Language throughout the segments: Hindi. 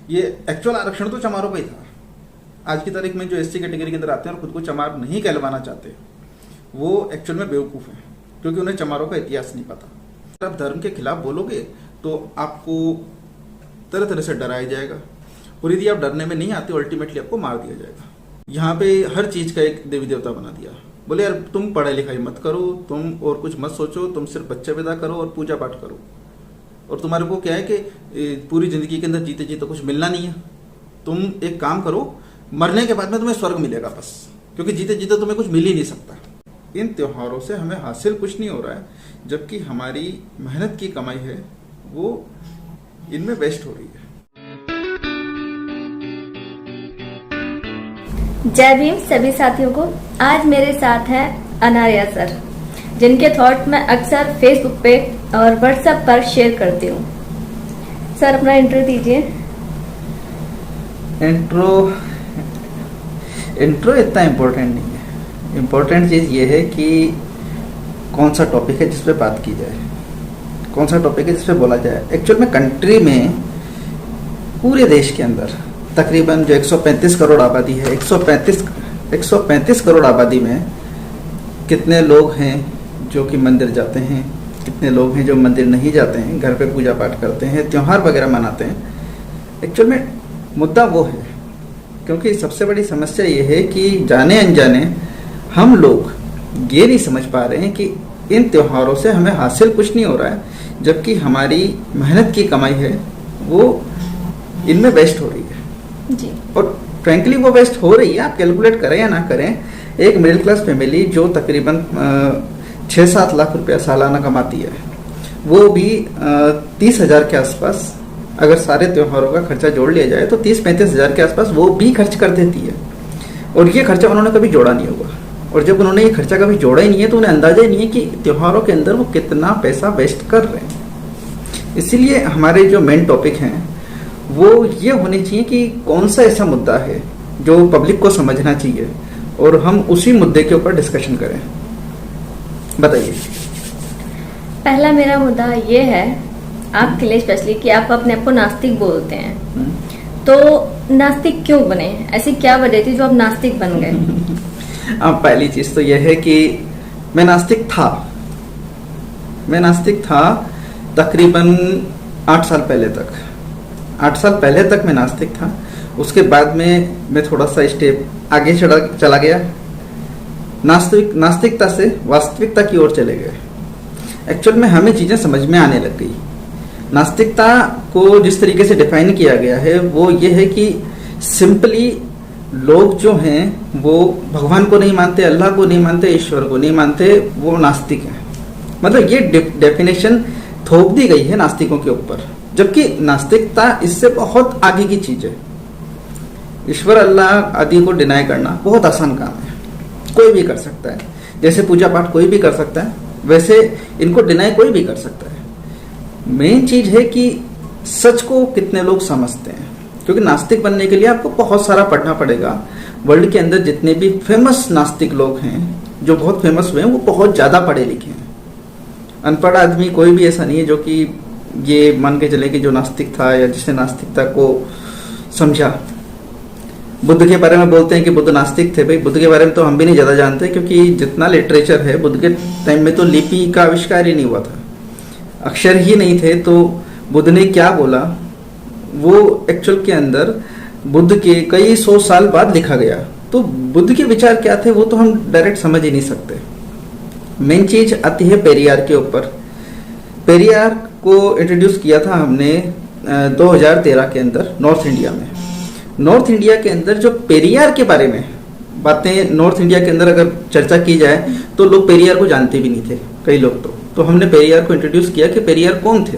ये एक्चुअल आरक्षण तो चमारों का ही था। आज की तारीख में जो एससी कैटेगरी के अंदर आते हैं और खुद को चमार नहीं कहलवाना चाहते, वो एक्चुअल में बेवकूफ़ हैं, क्योंकि उन्हें चमारों का इतिहास नहीं पता। अगर आप धर्म के खिलाफ बोलोगे तो आपको तरह तरह से डराया जाएगा, और यदि आप डरने में नहीं आते अल्टीमेटली आपको मार दिया जाएगा। यहाँ पे हर चीज़ का एक देवी देवता बना दिया। बोले यार तुम पढ़ाई लिखाई मत करो, तुम और कुछ मत सोचो, तुम सिर्फ बच्चे पैदा करो और पूजा पाठ करो, और तुम्हारे को क्या है कि पूरी जिंदगी के अंदर जीते जीते कुछ मिलना नहीं है। तुम एक काम करो, मरने के बाद में तुम्हें स्वर्ग मिलेगा बस, क्योंकि जीते जीते तुम्हें कुछ मिल ही नहीं सकता। इन त्योहारों से हमें हासिल कुछ नहीं हो रहा है, जबकि हमारी मेहनत की कमाई है वो इनमें वेस्ट हो रही है। जय भीम सभी साथियों को। आज मेरे साथ हैं अनार्या सर, जिनके थॉट मैं अक्सर फेसबुक पे और व्हाट्सएप पर शेयर करती हूँ। सर अपना इंट्रो दीजिए। इंट्रो इतना इम्पोर्टेंट नहीं है। इम्पोर्टेंट चीज़ ये है कि कौन सा टॉपिक है जिस पे बात की जाए, कौन सा टॉपिक है जिस पे बोला जाए। एक्चुअल में कंट्री में, पूरे देश के अंदर तकरीबन जो 135 करोड़ आबादी है, 135 करोड़ आबादी में कितने लोग हैं जो कि मंदिर जाते हैं, कितने लोग हैं जो मंदिर नहीं जाते हैं, घर पे पूजा पाठ करते हैं, त्यौहार वगैरह मनाते हैं। एक्चुअल में मुद्दा वो है, क्योंकि सबसे बड़ी समस्या ये है कि जाने अनजाने हम लोग ये नहीं समझ पा रहे हैं कि इन त्योहारों से हमें हासिल कुछ नहीं हो रहा है, जबकि हमारी मेहनत की कमाई है वो इनमें वेस्ट हो रही है जी। और फ्रैंकली वो वेस्ट हो रही है। आप कैलकुलेट करें या ना करें, एक मिडिल क्लास फैमिली जो तकरीबन 6-7 लाख रुपया सालाना कमाती है, वो भी 30,000 के आसपास, अगर सारे त्योहारों का खर्चा जोड़ लिया जाए तो 30-35 हज़ार के आसपास वो भी खर्च कर देती है। और ये खर्चा उन्होंने कभी जोड़ा नहीं होगा, और जब उन्होंने ये खर्चा कभी जोड़ा ही नहीं है तो उन्हें अंदाजा ही नहीं है कि त्योहारों के अंदर वो कितना पैसा वेस्ट कर रहे हैं। इसीलिए हमारे जो मेन टॉपिक हैं वो ये होने चाहिए कि कौन सा ऐसा मुद्दा है जो पब्लिक को समझना चाहिए, और हम उसी मुद्दे के ऊपर डिस्कशन करें। बताइए। पहला मेरा मुद्दा ये है आपके लिए स्पेशली कि आप अपने आप को नास्तिक बोलते हैं, तो नास्तिक क्यों बने? ऐसी क्या वजह थी जो आप नास्तिक बन गए? अब पहली चीज तो यह है कि मैं नास्तिक था तकरीबन 8 साल पहले तक। 8 साल पहले तक मैं नास्तिक था। उसके बाद में मैं थोड़ा सा स्टेप आगे चला गया, नास्तिकता से वास्तविकता की ओर चले गए। एक्चुअल में हमें चीजें समझ में आने लग गई। नास्तिकता को जिस तरीके से डिफाइन किया गया है वो ये है कि सिंपली लोग जो हैं वो भगवान को नहीं मानते, अल्लाह को नहीं मानते, ईश्वर को नहीं मानते, वो नास्तिक हैं। मतलब ये डेफिनेशन थोप दी गई है नास्तिकों के ऊपर, जबकि नास्तिकता इससे बहुत आगे की चीज है। ईश्वर, अल्लाह आदि को डिनाई करना बहुत आसान काम है, कोई भी कर सकता है। जैसे पूजा पाठ कोई भी कर सकता है, वैसे इनको डिनाई कोई भी कर सकता है। मेन चीज है कि सच को कितने लोग समझते हैं, क्योंकि नास्तिक बनने के लिए आपको बहुत सारा पढ़ना पड़ेगा। वर्ल्ड के अंदर जितने भी फेमस नास्तिक लोग हैं, जो बहुत फेमस हुए हैं, वो बहुत ज्यादा पढ़े लिखे हैं। अनपढ़ आदमी कोई भी ऐसा नहीं है जो कि ये मान के चले कि जो नास्तिक था या जिसने नास्तिकता को समझा। बुद्ध के बारे में बोलते हैं कि बुद्ध नास्तिक थे। भाई बुद्ध के बारे में तो हम भी नहीं ज्यादा जानते, क्योंकि जितना लिटरेचर है, बुद्ध के टाइम में तो लिपि का आविष्कार ही नहीं हुआ था, अक्षर ही नहीं थे। तो बुद्ध ने क्या बोला वो एक्चुअल के अंदर बुद्ध के कई 100 साल बाद लिखा गया। तो बुद्ध के विचार क्या थे वो तो हम डायरेक्ट समझ ही नहीं सकते। मेन चीज आती है पेरियार के ऊपर। पेरियार को इंट्रोड्यूस किया था हमने 2013 के अंदर नॉर्थ इंडिया में। नॉर्थ इंडिया के अंदर जो पेरियार के बारे में बातें, नॉर्थ इंडिया के अंदर अगर चर्चा की जाए तो लोग पेरियार को जानते भी नहीं थे, कई लोग तो हमने पेरियार को इंट्रोड्यूस किया कि पेरियार कौन थे।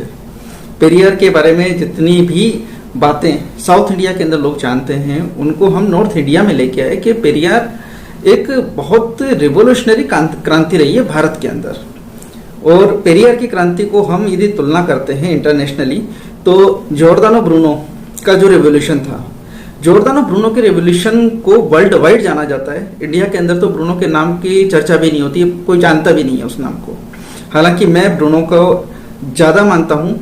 पेरियार के बारे में जितनी भी बातें साउथ इंडिया के अंदर लोग जानते हैं, उनको हम नॉर्थ इंडिया में लेके आए कि पेरियार एक बहुत रिवोल्यूशनरी क्रांति रही है भारत के अंदर। और पेरियार की क्रांति को हम यदि तुलना करते हैं इंटरनेशनली, तो जॉर्दानो ब्रूनो का जो रेवोल्यूशन था, जॉर्दानो ब्रूनो के रेवोल्यूशन को वर्ल्ड वाइड जाना जाता है। इंडिया के अंदर तो ब्रूनो के नाम की चर्चा भी नहीं होती, कोई जानता भी नहीं है उस नाम को। हालांकि मैं ब्रूनो को ज़्यादा मानता हूँ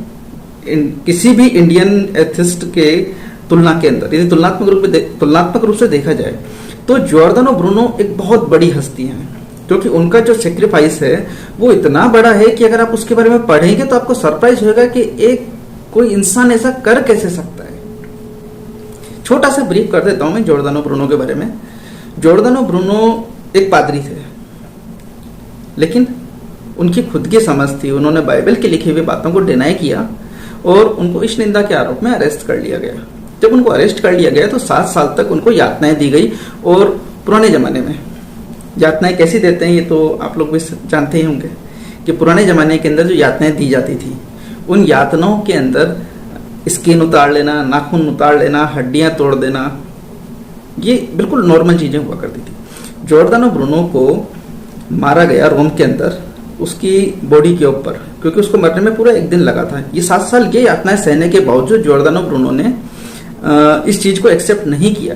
किसी भी इंडियन एथिस्ट के तुलना के अंदर, यदि तुलनात्मक रूप से देखा जाए तो जॉर्डानो ब्रूनो एक बहुत बड़ी हस्ती है, क्योंकि उनका जो सेक्रीफाइस है वो इतना बड़ा है कि अगर आप उसके बारे में पढ़ेंगे तो आपको सरप्राइज होगा कि एक कोई इंसान ऐसा कर कैसे सकता है। छोटा सा ब्रीफ कर देता हूं मैं जॉर्डानो ब्रूनो के बारे में। जॉर्डानो ब्रूनो एक पादरी थे, लेकिन उनकी खुद की समझ थी, उन्होंने बाइबल की लिखी हुई बातों को डिनाई किया और उनको इस निंदा के आरोप में अरेस्ट कर लिया गया। जब उनको अरेस्ट कर लिया गया तो 7 साल तक उनको यातनाएं दी गई। और पुराने जमाने में यातनाएं कैसी देते हैं ये तो आप लोग भी जानते ही होंगे कि पुराने जमाने के अंदर जो यातनाएं दी जाती थी, उन यातनाओं के अंदर स्किन उतार लेना, नाखून उतार लेना, हड्डियां तोड़ देना, ये बिल्कुल नॉर्मल चीजें हुआ करती थी। जॉर्डानो ब्रूनो को मारा गया रोम के अंदर उसकी बॉडी के ऊपर, क्योंकि उसको मरने में पूरा 1 दिन लगा था। ये 7 साल ये यातनाएं सहने के बावजूद जॉर्डानो ब्रूनो ने इस चीज को एक्सेप्ट नहीं किया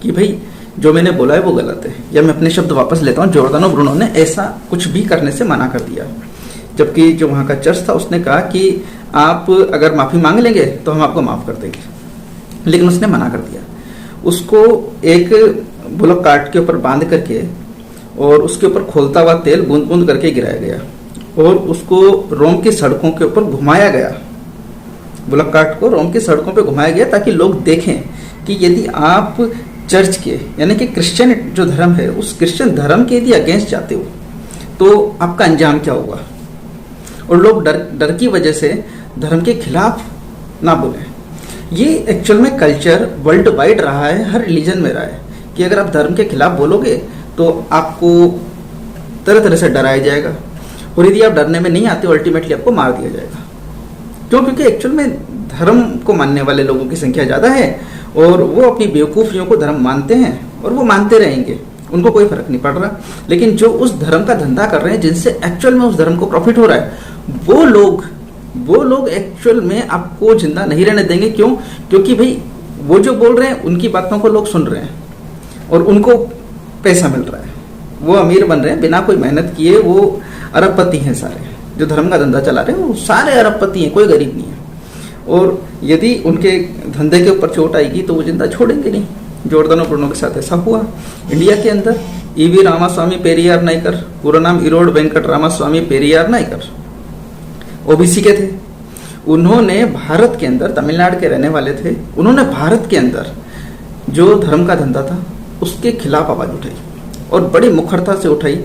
कि भाई जो मैंने बोला है वो गलत है, या मैं अपने शब्द वापस लेता हूँ, जॉर्डानो ब्रूनो ने ऐसा कुछ भी करने से मना कर दिया। जबकि जो वहाँ का चर्च था उसने कहा कि आप अगर माफी मांग लेंगे तो हम आपको माफ कर देंगे, लेकिन उसने मना कर दिया। उसको एक बुलक कार्ट के ऊपर बांध करके और उसके ऊपर खोलता हुआ तेल बूंद बूंद करके गिराया गया और उसको रोम की सड़कों के ऊपर घुमाया गया। बुलक कार्ट को रोम की सड़कों पे घुमाया गया ताकि लोग देखें कि यदि आप चर्च के यानी कि क्रिश्चियन जो धर्म है उस क्रिश्चियन धर्म के यदि अगेंस्ट जाते हो तो आपका अंजाम क्या होगा। और लोग डर की वजह से धर्म के खिलाफ ना बोले। ये एक्चुअल में कल्चर वर्ल्ड वाइड रहा है, हर रिलीजन में रहा है कि अगर आप धर्म के खिलाफ बोलोगे तो आपको तरह तरह से डराया जाएगा, और यदि आप डरने में नहीं आते अल्टीमेटली आपको मार दिया जाएगा। क्यों? क्योंकि एक्चुअल में धर्म को मानने वाले लोगों की संख्या ज़्यादा है और वो अपनी बेवकूफ़ियों को धर्म मानते हैं और वो मानते रहेंगे, उनको कोई फर्क नहीं पड़ रहा। लेकिन जो उस धर्म का धंधा कर रहे हैं, जिनसे एक्चुअल में उस धर्म को प्रॉफिट हो रहा है, वो लोग एक्चुअल में आपको जिंदा नहीं रहने देंगे। क्यों? क्योंकि भाई वो जो बोल रहे हैं उनकी बातों को लोग सुन रहे हैं और उनको पैसा मिल रहा है, वो अमीर बन रहे हैं बिना कोई मेहनत किए। वो अरबपति हैं सारे, जो धर्म का धंधा चला रहे हैं वो सारे अरबपति हैं, कोई गरीब नहीं है। और यदि उनके धंधे के ऊपर चोट आएगी तो वो जिंदा छोड़ेंगे नहीं। जॉर्डानो ब्रूनो के साथ ऐसा हुआ। इंडिया के अंदर ईवी रामास्वामी पेरियार नायकर, पूरा नाम इरोड वेंकट रामास्वामी पेरियार नायकर, ओबीसी के थे। उन्होंने भारत के अंदर, तमिलनाडु के रहने वाले थे, उन्होंने भारत के अंदर जो धर्म का धंधा था उसके खिलाफ आवाज उठाई और बड़ी मुखरता से उठाई।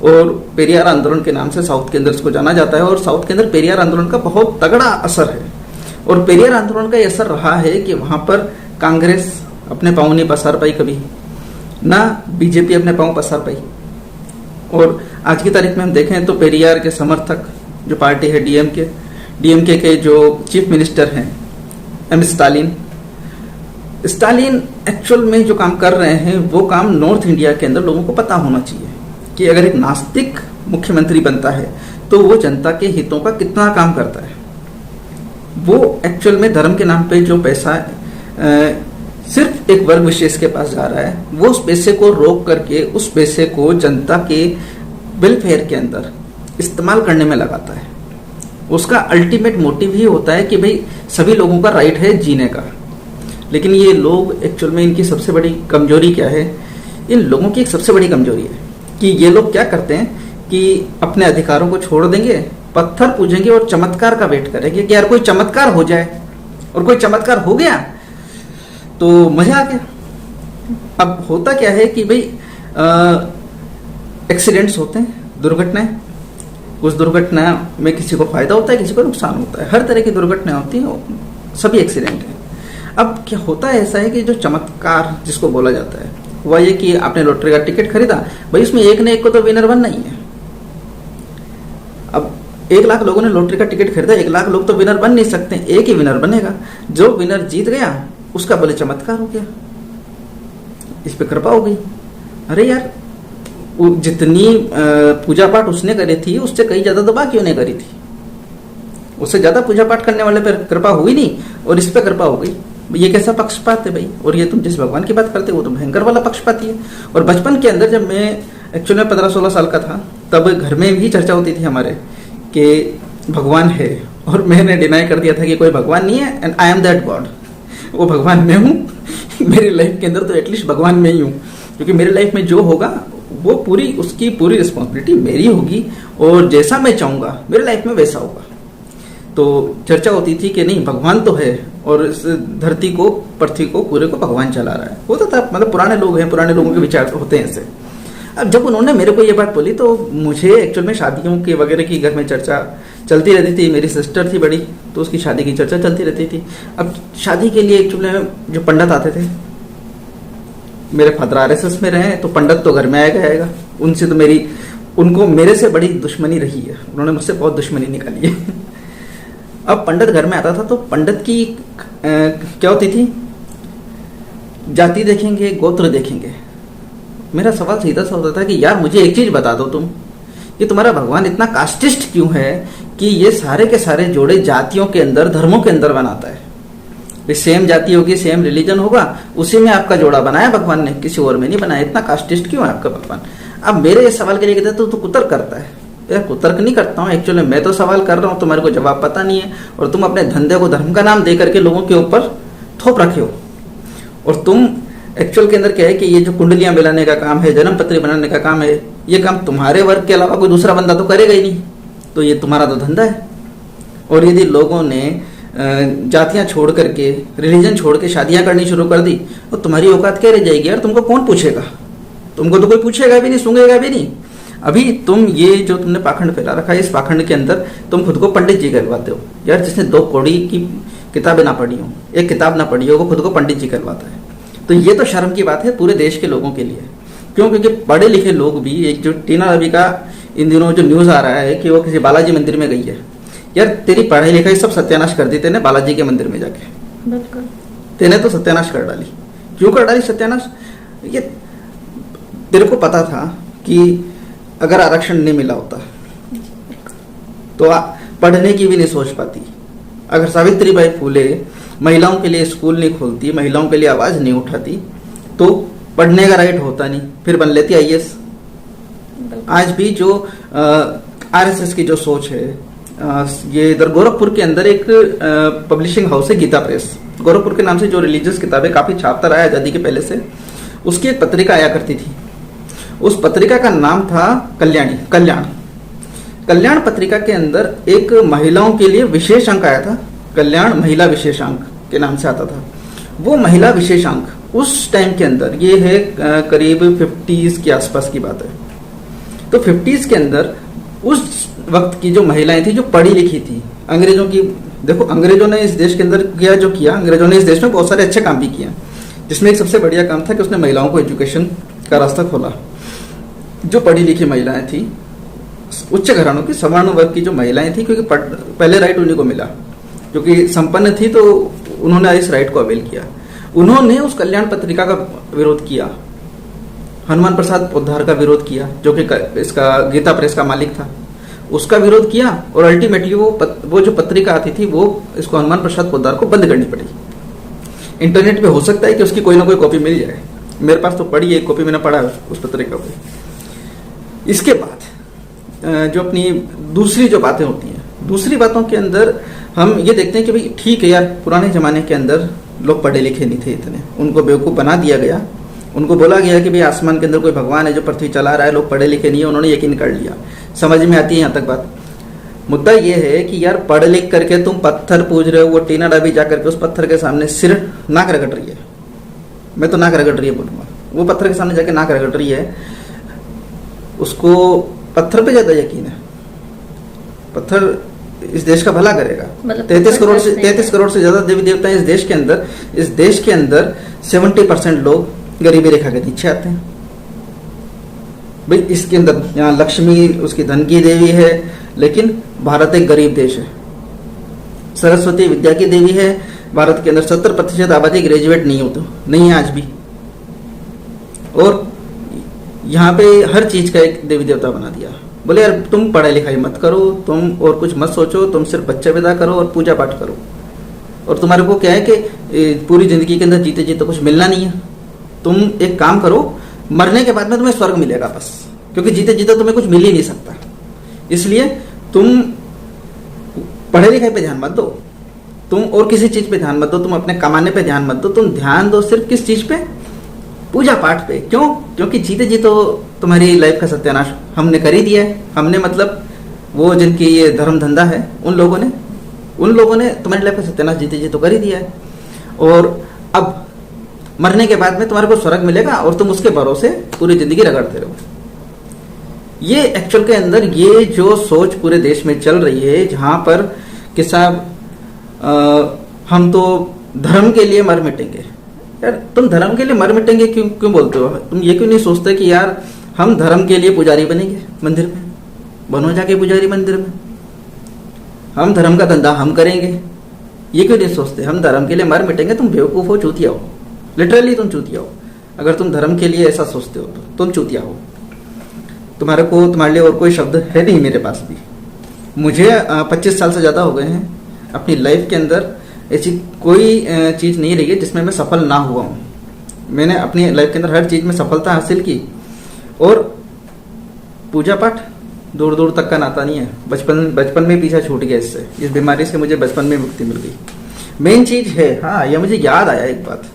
और पेरियार आंदोलन के नाम से साउथ के अंदर इसको जाना जाता है, और साउथ के अंदर पेरियार आंदोलन का बहुत तगड़ा असर है। और पेरियार आंदोलन का यह असर रहा है कि वहां पर कांग्रेस अपने पांव नहीं पसार पाई कभी, ना बीजेपी अपने पांव पसार पाई। और आज की तारीख में हम देखें तो पेरियार के समर्थक जो पार्टी है डीएमके के जो चीफ मिनिस्टर हैं एम स्टालिन एक्चुअल में जो काम कर रहे हैं वो काम नॉर्थ इंडिया के अंदर लोगों को पता होना चाहिए कि अगर एक नास्तिक मुख्यमंत्री बनता है तो वो जनता के हितों का कितना काम करता है। वो एक्चुअल में धर्म के नाम पे जो पैसा सिर्फ एक वर्ग विशेष के पास जा रहा है, वो उस पैसे को रोक करके उस पैसे को जनता के वेलफेयर के अंदर इस्तेमाल करने में लगाता है। उसका अल्टीमेट मोटिव ही होता है कि भाई सभी लोगों का राइट है जीने का। लेकिन ये लोग एक्चुअल में, इनकी सबसे बड़ी कमजोरी क्या है? इन लोगों की एक सबसे बड़ी कमजोरी है कि ये लोग क्या करते हैं कि अपने अधिकारों को छोड़ देंगे, पत्थर पूजेंगे और चमत्कार का वेट करेंगे कि यार कोई चमत्कार हो जाए, और कोई चमत्कार हो गया तो मजा आ गया। अब होता क्या है कि भाई एक्सीडेंट्स होते हैं, दुर्घटनाएं, उस दुर्घटना में किसी को फायदा होता है, किसी को नुकसान होता है, हर तरह की दुर्घटनाएं होती हैं, सभी एक्सीडेंट हैं। अब क्या होता है, ऐसा है कि जो चमत्कार जिसको बोला जाता है वह ये कि आपने लॉटरी का टिकट खरीदा, भाई उसमें एक ने एक को तो विनर बनना ही है। अब 1 लाख लोगों ने लॉटरी का टिकट खरीदा, 1 लाख लोग तो विनर बन नहीं सकते, एक ही विनर बनेगा। जो विनर जीत गया उसका बोले चमत्कार हो गया, इस पे कृपा हो गई। अरे यार, जितनी पूजा पाठ उसने करी थी उससे कहीं ज्यादा तो बाकियों ने करी थी, उससे ज्यादा पूजा पाठ करने वाले पर कृपा हुई नहीं और इस पे कृपा हो गई। ये कैसा पक्षपात है भाई? और ये तुम जिस भगवान की बात करते हो वो तो भयंकर वाला पक्षपाती है। और बचपन के अंदर जब मैं एक्चुअली 15-16 साल का था तब घर में भी चर्चा होती थी हमारे कि भगवान है, और मैंने डिनाई कर दिया था कि कोई भगवान नहीं है and I am that God. वो भगवान मैं हूँ। मेरी लाइफ के अंदर तो एटलीस्ट भगवान मैं ही हूँ, क्योंकि मेरी लाइफ में जो होगा वो उसकी पूरी रिस्पॉन्सिबिलिटी मेरी होगी, और जैसा मैं चाहूँगा मेरी लाइफ में वैसा होगा। तो चर्चा होती थी कि नहीं भगवान तो है, और इस धरती को, पृथ्वी को, पूरे को भगवान चला रहा है। होता था, मतलब पुराने लोग हैं, पुराने लोगों के विचार होते हैं ऐसे। अब जब उन्होंने मेरे को ये बात बोली तो मुझे एक्चुअल में शादियों के वगैरह की घर में चर्चा चलती रहती थी। मेरी सिस्टर थी बड़ी, तो उसकी शादी की चर्चा चलती रहती थी। अब शादी के लिए एक्चुअली जो पंडित आते थे, मेरे फादर RSS में रहे, तो पंडित तो घर में आएगा। उनसे तो उनको मेरे से बड़ी दुश्मनी रही है, उन्होंने मुझसे बहुत दुश्मनी निकाली है। अब पंडित घर में आता था तो पंडित की क्या होती थी, जाति देखेंगे, गोत्र देखेंगे। मेरा सवाल सीधा सा होता था कि यार मुझे एक चीज बता दो तुम, कि तुम्हारा भगवान इतना कास्टिस्ट क्यों है कि ये सारे के सारे जोड़े जातियों के अंदर, धर्मों के अंदर बनाता है। सेम जाति होगी, सेम रिलीजन होगा, उसी में आपका जोड़ा बनाया भगवान ने, किसी और में नहीं बनाया। इतना कास्टिस्ट क्यों है आपका भगवान? अब मेरे इस सवाल के लिए कहते तो कुतर्क करता है। यार कुतर्क नहीं करता हूँ, एक्चुअली मैं तो सवाल कर रहा हूँ, तुम्हारे को जवाब पता नहीं है, और तुम अपने धंधे को धर्म का नाम दे करके लोगों के ऊपर थोप रखे हो। और तुम एक्चुअल के अंदर क्या है कि ये जो कुंडलियां मिलाने का काम है, जन्म पत्री बनाने का काम है, ये काम तुम्हारे वर्ग के अलावा कोई दूसरा बंदा तो करेगा ही नहीं, तो ये तुम्हारा तो धंधा है। और यदि लोगों ने जातियां छोड़ करके, रिलीजन छोड़ के शादियां करनी शुरू कर दी, तो तुम्हारी औकात क्या रह जाएगी यार? तुमको कौन पूछेगा? तुमको तो कोई पूछेगा भी नहीं, सुनेगा भी नहीं। अभी तुम ये जो तुमने पाखंड फैला रखा है, इस पाखंड के अंदर तुम खुद को पंडित जी कहलवाते हो। यार जिसने 2 कौड़ी की किताबें ना पढ़ी हो, एक किताब ना पढ़ी हो, वो खुद को पंडित जी कहलवाता है। तो ये तो शर्म की बात है पूरे देश के लोगों के लिए। क्यों? क्योंकि पढ़े लिखे लोग भी, एक जो टीना रवि का इन दिनों जो न्यूज आ रहा है कि वो किसी बालाजी मंदिर में गई है। यार तेरी पढ़ाई लिखाई सब सत्यानाश कर दी तेने बालाजी के मंदिर में जाके। बिल्कुल, तेने तो सत्यानाश कर डाली। क्यों कर डाली सत्यानाश? ये तेरे को पता था कि अगर आरक्षण नहीं मिला होता तो पढ़ने की भी नहीं सोच पाती। अगर सावित्रीबाई फूले महिलाओं के लिए स्कूल नहीं खोलती, महिलाओं के लिए आवाज नहीं उठाती, तो पढ़ने का राइट होता नहीं, फिर बन लेती IAS। आज भी जो RSS की जो सोच है, ये इधर गोरखपुर के अंदर एक पब्लिशिंग हाउस है गीता प्रेस, गोरखपुर के नाम से, जो रिलीजियस किताबें काफी छापता रहा है आजादी के पहले से। उसकी एक पत्रिका आया करती थी, उस पत्रिका का नाम था कल्याण पत्रिका के अंदर एक महिलाओं के लिए विशेष अंक आया था, कल्याण महिला विशेषांक के नाम से आता था। वो महिला विशेषांक उस टाइम के अंदर, ये है करीब 50s के आसपास की बात है, तो 50s के अंदर उस वक्त की जो महिलाएं थी, जो पढ़ी लिखी थी, अंग्रेजों की, देखो अंग्रेजों ने इस देश के अंदर किया जो किया, अंग्रेजों ने इस देश में बहुत सारे अच्छे काम भी किए, जिसमें एक सबसे बढ़िया काम था कि उसने महिलाओं को एजुकेशन का रास्ता खोला। जो पढ़ी लिखी महिलाएं थी, उच्च घरानों की, सवर्ण वर्ग की जो महिलाएं थी, क्योंकि पहले राइट उन्हीं को मिला, क्योंकि संपन्न थी तो उन्होंने इस राइट को अवेल किया। उन्होंने उस कल्याण पत्रिका का विरोध किया, हनुमान प्रसाद पोद्दार का विरोध किया, जो कि इसका गीता प्रेस का मालिक था, उसका विरोध किया, और अल्टीमेटली वो जो पत्रिका आती थी वो इसको हनुमान प्रसाद पोद्दार को बंद करनी पड़ी। इंटरनेट पे हो सकता है कि उसकी कोई ना कोई कॉपी मिल जाए, मेरे पास तो पड़ी है, एक कॉपी मैंने पढ़ा है उस पत्रिका को। इसके बाद जो अपनी दूसरी जो बातें होती हैं, दूसरी बातों के अंदर हम ये देखते हैं कि भाई ठीक है यार, पुराने जमाने के अंदर लोग पढ़े लिखे नहीं थे इतने, उनको बेवकूफ़ बना दिया गया, उनको बोला गया कि भाई आसमान के अंदर कोई भगवान है जो पृथ्वी चला रहा है, लोग पढ़े लिखे नहीं है, उन्होंने यकीन कर लिया। समझ में आती है यहाँ तक बात? मुद्दा ये है कि यार पढ़ लिख करके तुम पत्थर पूज रहे हो, वो टीना डाबी जा करके उस पत्थर के सामने सिर नाक रगड़ रही है, मैं तो नाक रगड़ रही है बोलूंगा, वो पत्थर के सामने जाके नाक रगड़ रही है, उसको पत्थर पे ज्यादा यकीन है, पत्थर इस देश का भला करेगा। 33 करोड़ से ज्यादा देवी देवता इस देश के अंदर 70% लोग गरीबी रेखा के नीचे आते हैं। भाई इसके अंदर यहाँ लक्ष्मी उसकी धन की देवी है, लेकिन भारत एक गरीब देश है। सरस्वती विद्या की देवी है, भारत के अंदर 70% आबादी ग्रेजुएट नहीं है आज भी, और यहाँ पे हर चीज का एक देवी देवता बना दिया। बोले यार तुम पढ़ाई लिखाई मत करो, तुम और कुछ मत सोचो, तुम सिर्फ बच्चे पैदा करो और पूजा पाठ करो, और तुम्हारे को क्या है कि पूरी जिंदगी के अंदर जीते जीते कुछ मिलना नहीं है, तुम एक काम करो, मरने के बाद में तुम्हें स्वर्ग मिलेगा बस, क्योंकि जीते जीते तुम्हें कुछ मिल ही नहीं सकता, इसलिए तुम पढ़ाई लिखाई पे ध्यान मत दो, तुम और किसी चीज पे ध्यान मत दो, तुम अपने कमाने पे ध्यान मत दो, तुम ध्यान दो सिर्फ किस चीज पे? पूजा पाठ पे। क्यों? क्योंकि जीते जी तो तुम्हारी लाइफ का सत्यानाश हमने कर ही दिया है। हमने मतलब वो जिनकी ये धर्म धंधा है उन लोगों ने तुम्हारी लाइफ का सत्यानाश जीते जी तो कर ही दिया है। और अब मरने के बाद में तुम्हारे को स्वर्ग मिलेगा और तुम उसके भरोसे पूरी जिंदगी रगड़ते रहो। ये एक्चुअल के अंदर ये जो सोच पूरे देश में चल रही है, जहां पर कि साहब हम तो धर्म के लिए मर मिटेंगे। यार तुम धर्म के लिए मर मिटेंगे क्यों बोलते हो? तुम ये क्यों नहीं सोचते कि यार हम धर्म के लिए पुजारी बनेंगे मंदिर में? बनो जाके पुजारी मंदिर में, हम धर्म का धंधा हम करेंगे। ये क्यों नहीं सोचते? हम धर्म के लिए मर मिटेंगे। तुम बेवकूफ हो, चूतिया हो, लिटरली तुम चूतिया हो। अगर तुम धर्म के लिए ऐसा सोचते हो तो तुम चूतिया हो। तुम्हारे लिए और कोई शब्द है नहीं मेरे पास भी। मुझे 25 साल से ज्यादा हो गए हैं अपनी लाइफ के अंदर, ऐसी कोई चीज नहीं रही है जिसमें मैं सफल ना हुआ हूं। मैंने अपनी लाइफ के अंदर हर चीज में सफलता हासिल की। और पूजा पाठ दूर दूर तक का नाता नहीं है। बचपन में पीछा छूट गया इससे। इस बीमारी से मुझे बचपन में मुक्ति मिल गई। मेन चीज है, हाँ ये मुझे याद आया एक बात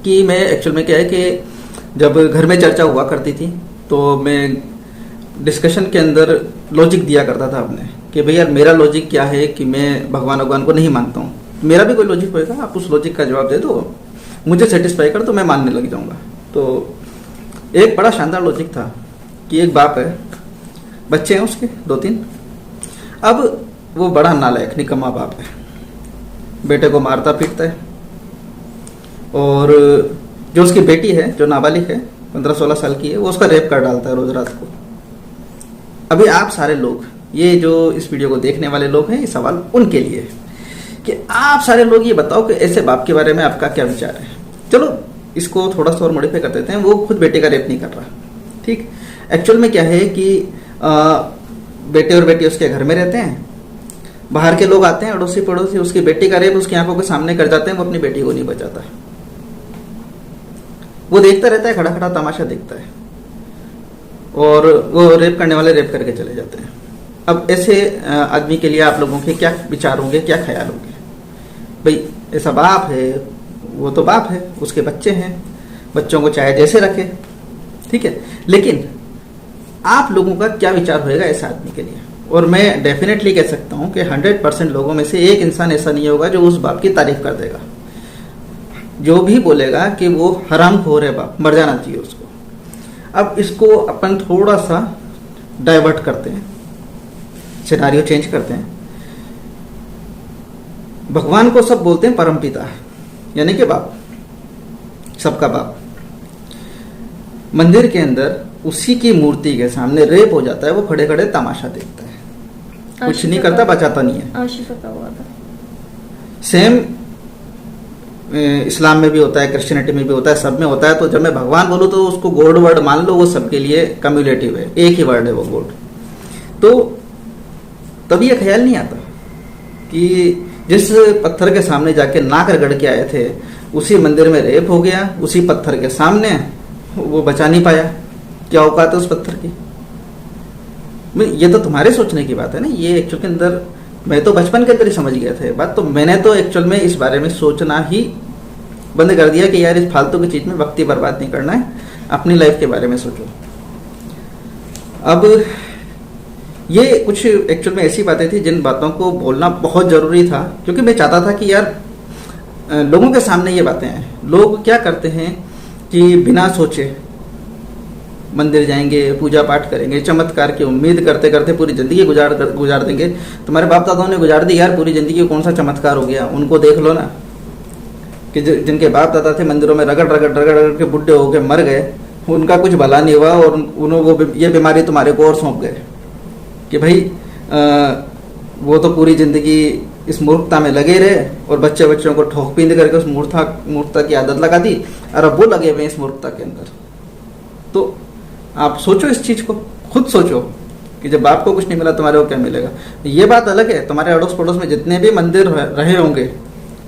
कि मैं एक्चुअल में क्या है कि जब घर में चर्चा हुआ करती थी तो मैं डिस्कशन के अंदर लॉजिक दिया करता था अपने कि भैया यार मेरा लॉजिक क्या है कि मैं भगवान को नहीं मानता हूँ। मेरा भी कोई लॉजिक होएगा, आप उस लॉजिक का जवाब दे दो, मुझे सेटिस्फाई कर तो मैं मानने लग जाऊंगा। तो एक बड़ा शानदार लॉजिक था कि एक बाप है, बच्चे हैं उसके 2-3। अब वो बड़ा नालायक निकम्मा बाप है, बेटे को मारता पीटता है। और जो उसकी बेटी है जो नाबालिग है 15-16 साल की है, वो उसका रेप कर डालता है रोज रात को। अभी आप सारे लोग, ये जो इस वीडियो को देखने वाले लोग हैं, ये सवाल उनके लिए है कि आप सारे लोग ये बताओ कि ऐसे बाप के बारे में आपका क्या विचार है। चलो इसको थोड़ा सा और मॉडिफाई कर देते हैं। वो खुद बेटे का रेप नहीं कर रहा, ठीक। एक्चुअल में क्या है कि बेटे और बेटी उसके घर में रहते हैं, बाहर के लोग आते हैं अड़ोसी पड़ोसी, उसकी बेटी का रेप उसकी आंखों के सामने कर जाते हैं। वो अपनी बेटी को नहीं बचाता, वो देखता रहता है, खड़ा खड़ा तमाशा देखता है। और वो रेप करने वाले रेप करके चले जाते हैं। अब ऐसे आदमी के लिए आप लोगों के क्या विचार होंगे, क्या ख्याल होंगे? भाई ऐसा बाप है, वो तो बाप है, उसके बच्चे हैं, बच्चों को चाहे जैसे रखे, ठीक है। लेकिन आप लोगों का क्या विचार होएगा ऐसे आदमी के लिए? और मैं डेफिनेटली कह सकता हूं कि 100% लोगों में से एक इंसान ऐसा नहीं होगा जो उस बाप की तारीफ कर देगा, जो भी बोलेगा कि वो हरामखोर है बाप, मर जाना चाहिए उसको। अब इसको अपन थोड़ा सा डाइवर्ट करते हैं, सिनारियो चेंज करते हैं। भगवान को सब बोलते हैं परमपिता, यानी कि बाप, सबका बाप। मंदिर के अंदर उसी की मूर्ति के सामने रेप हो जाता है, वो खड़े खड़े तमाशा देखता है, कुछ नहीं करता, बचाता नहीं है। आशिफा का हुआ था सेम इस्लाम में भी होता है, क्रिश्चियनिटी में भी होता है, सब में होता है। तो जब मैं भगवान बोलूँ तो उसको गॉड वर्ड मान लो, वो सबके लिए कम्युलेटिव है, एक ही वर्ड है वो गॉड। तो तभी ये ख्याल नहीं आता कि जिस पत्थर के सामने जाके नाक रगड़ के आए थे, उसी मंदिर में रेप हो गया, उसी पत्थर के सामने, वो बचा नहीं पाया। क्या औकात है उस पत्थर की? ये तो तुम्हारे सोचने की बात है ना। ये एक्चुअल के अंदर मैं तो बचपन के अंदर ही समझ गया था ये बात। तो मैंने तो एक्चुअल में इस बारे में सोचना ही बंद कर दिया कि यार इस फालतू की चीज में वक्त ही बर्बाद नहीं करना है, अपनी लाइफ के बारे में सोचो। अब ये कुछ एक्चुअल में ऐसी बातें थी जिन बातों को बोलना बहुत जरूरी था, क्योंकि मैं चाहता था कि यार लोगों के सामने ये बातें हैं। लोग क्या करते हैं कि बिना सोचे मंदिर जाएंगे, पूजा पाठ करेंगे, चमत्कार की उम्मीद करते करते पूरी जिंदगी गुजार देंगे। तुम्हारे बाप दादाओं ने गुजार दी यार पूरी जिंदगी, कौन सा चमत्कार हो गया? उनको देख लो ना, कि जिनके बाप दादा थे मंदिरों में रगड़ रगड़ रगड़ रगड़ के बुढ़े होके मर गए, उनका कुछ भला नहीं हुआ और उन्होंने ये बीमारी तुम्हारे को और सौंप गए कि भाई वो तो पूरी जिंदगी इस मूर्खता में लगे रहे और बच्चों को ठोक पींद करके उस मूर्खता की आदत लगा दी, और अब वो लगे हुए इस मूर्खता के अंदर। तो आप सोचो इस चीज को, खुद सोचो कि जब बाप को कुछ नहीं मिला तुम्हारे को क्या मिलेगा। ये बात अलग है, तुम्हारे अड़ोस पड़ोस में जितने भी मंदिर रहे होंगे,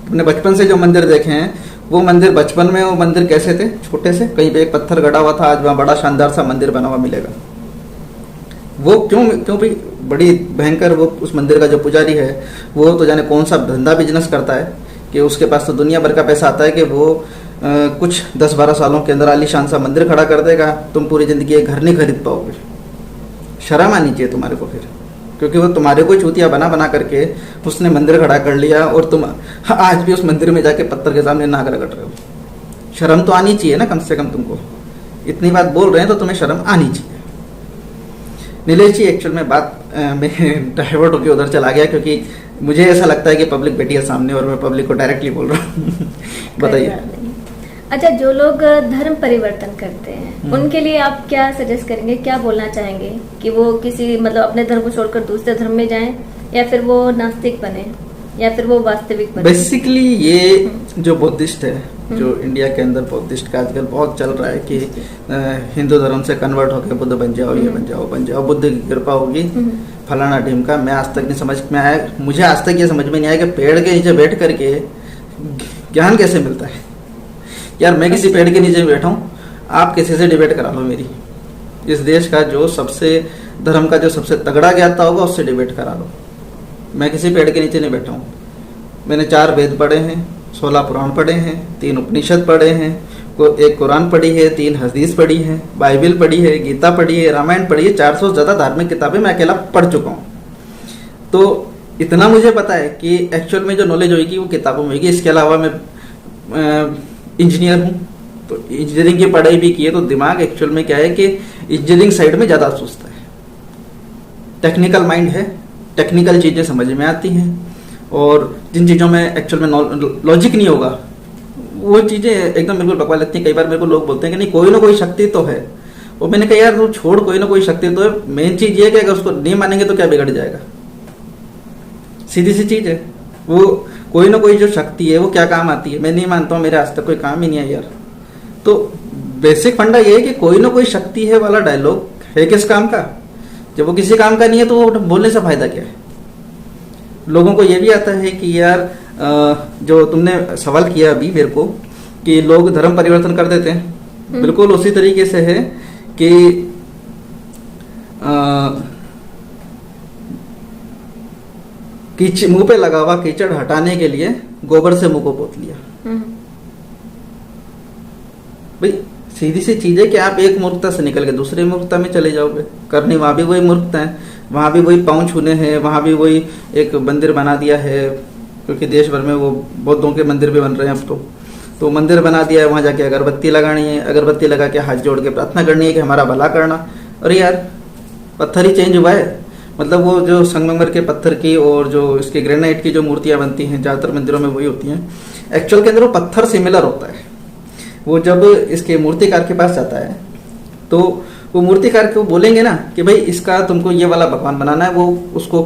अपने बचपन से जो मंदिर देखे हैं, वो मंदिर बचपन में वो मंदिर कैसे थे? छोटे से, कहीं पे एक पत्थर गड़ा हुआ था, आज वहां बड़ा शानदार सा मंदिर बना हुआ मिलेगा। वो क्यों क्यों भी बड़ी भयंकर, वो उस मंदिर का जो पुजारी है वो तो जाने कौन सा धंधा बिजनेस करता है कि उसके पास तो दुनिया भर का पैसा आता है कि वो कुछ 10-12 सालों के अंदर आलीशान सा मंदिर खड़ा कर देगा, तुम पूरी जिंदगी एक घर नहीं खरीद पाओगे। शर्म आनी चाहिए तुम्हारे को फिर, क्योंकि वो तुम्हारे को चूतिया बना बना करके उसने मंदिर खड़ा कर लिया और तुम आज भी उस मंदिर में जाके पत्थर के सामने नाक रगड़ रहे हो। शर्म तो आनी चाहिए ना कम से कम, तुमको इतनी बात बोल रहे हैं तो तुम्हें शर्म आनी चाहिए। नीलेश जी, एक्चुअल में बात में डाइवर्ट होकर उधर चला गया, क्योंकि मुझे ऐसा लगता है कि पब्लिक बैठी है सामने और मैं पब्लिक को डायरेक्टली बोल रहा हूँ। बताइए। अच्छा, जो लोग धर्म परिवर्तन करते हैं उनके लिए आप क्या सजेस्ट करेंगे, क्या बोलना चाहेंगे कि वो किसी मतलब अपने धर्म को छोड़कर दूसरे धर्म में जाएं, या फिर वो नास्तिक बने, या फिर वो वास्तविक बने? बेसिकली ये जो बुद्धिस्ट है, जो इंडिया के अंदर बुद्धिस्ट का आजकल बहुत चल रहा है कि हिंदू धर्म से कन्वर्ट होकर बुद्ध बन जाओ, ये बन जाओ, बुद्ध की कृपा होगी, फलाना ढिमका। मैं आज तक नहीं समझ में आया, मुझे आज तक ये समझ में नहीं आया कि पेड़ के नीचे बैठ करके ज्ञान कैसे मिलता है। यार मैं किसी पेड़ के नीचे बैठा हूँ, आप किसी से डिबेट करा लो मेरी। इस देश का जो सबसे धर्म का जो सबसे तगड़ा ज्ञाता होगा उससे डिबेट करा लो। मैं किसी पेड़ के नीचे नहीं बैठा हूँ। मैंने 4 वेद पढ़े हैं, 16 पुराण पढ़े हैं, 3 उपनिषद पढ़े हैं, एक कुरान पढ़ी है, 3 हदीस पढ़ी है, बाइबल पढ़ी है, गीता पढ़ी है, रामायण पढ़ी है, 400 से ज़्यादा धार्मिक किताबें मैं अकेला पढ़ चुका हूँ। तो इतना मुझे पता है कि एक्चुअल में जो नॉलेज होगी वो किताबों में होगी। इसके अलावा मैं इंजीनियर हूँ, तो इंजीनियरिंग की पढ़ाई भी की है, तो दिमाग एक्चुअल में क्या है कि इंजीनियरिंग साइड में ज़्यादा सोचता है। टेक्निकल माइंड है, टेक्निकल चीज़ें समझ में आती हैं, और जिन चीज़ों में एक्चुअल में लॉजिक नहीं होगा वो चीज़ें एकदम बिल्कुल बकवास लगती हैं। कई बार मेरे को लोग बोलते हैं कि नहीं कोई ना कोई शक्ति तो है, और मैंने कहा यार तू छोड़, कोई ना कोई शक्ति तो है। मेन चीज़ ये है कि अगर उसको नहीं मानेंगे तो क्या बिगड़ जाएगा। सीधी सी चीज़ है, वो कोई ना कोई जो शक्ति है वो क्या काम आती है। मैं नहीं मानता हूँ, मेरे आज तक कोई काम ही नहीं है यार। तो बेसिक फंडा ये है कि कोई ना कोई शक्ति है वाला डायलॉग है किस काम का। जब वो किसी काम का नहीं है तो वो बोलने से फायदा क्या है। लोगों को ये भी आता है कि यार जो तुमने सवाल किया अभी मेरे को कि लोग धर्म परिवर्तन कर देते हैं, बिल्कुल उसी तरीके से है कि मुंह पे लगा हुआ कीचड़ हटाने के लिए गोबर से मुंह को पोत लिया। भाई सीधी सी चीज है कि आप एक मूर्खता से निकल के दूसरी मूर्खता में चले जाओगे। करनी वहां भी वही मूर्खता है, वहां भी वही पाँव छूने हैं, वहां भी वही एक मंदिर बना दिया है, क्योंकि देश भर में वो बौद्धों के मंदिर भी बन रहे हैं अब तो मंदिर बना दिया है। वहां जाके अगरबत्ती लगानी है, अगरबत्ती लगा के हाथ जोड़ के प्रार्थना करनी है कि हमारा भला करना। अरे यार पत्थर ही चेंज हुआ है, मतलब वो जो संगमरमर के पत्थर की और जो इसके ग्रेनाइट की जो मूर्तियां बनती हैं ज्यादातर मंदिरों में वही होती हैं। एक्चुअल के अंदर वो पत्थर सिमिलर होता है। वो जब इसके मूर्तिकार के पास जाता है तो वो मूर्तिकार को बोलेंगे ना कि भाई इसका तुमको ये वाला भगवान बनाना है, वो उसको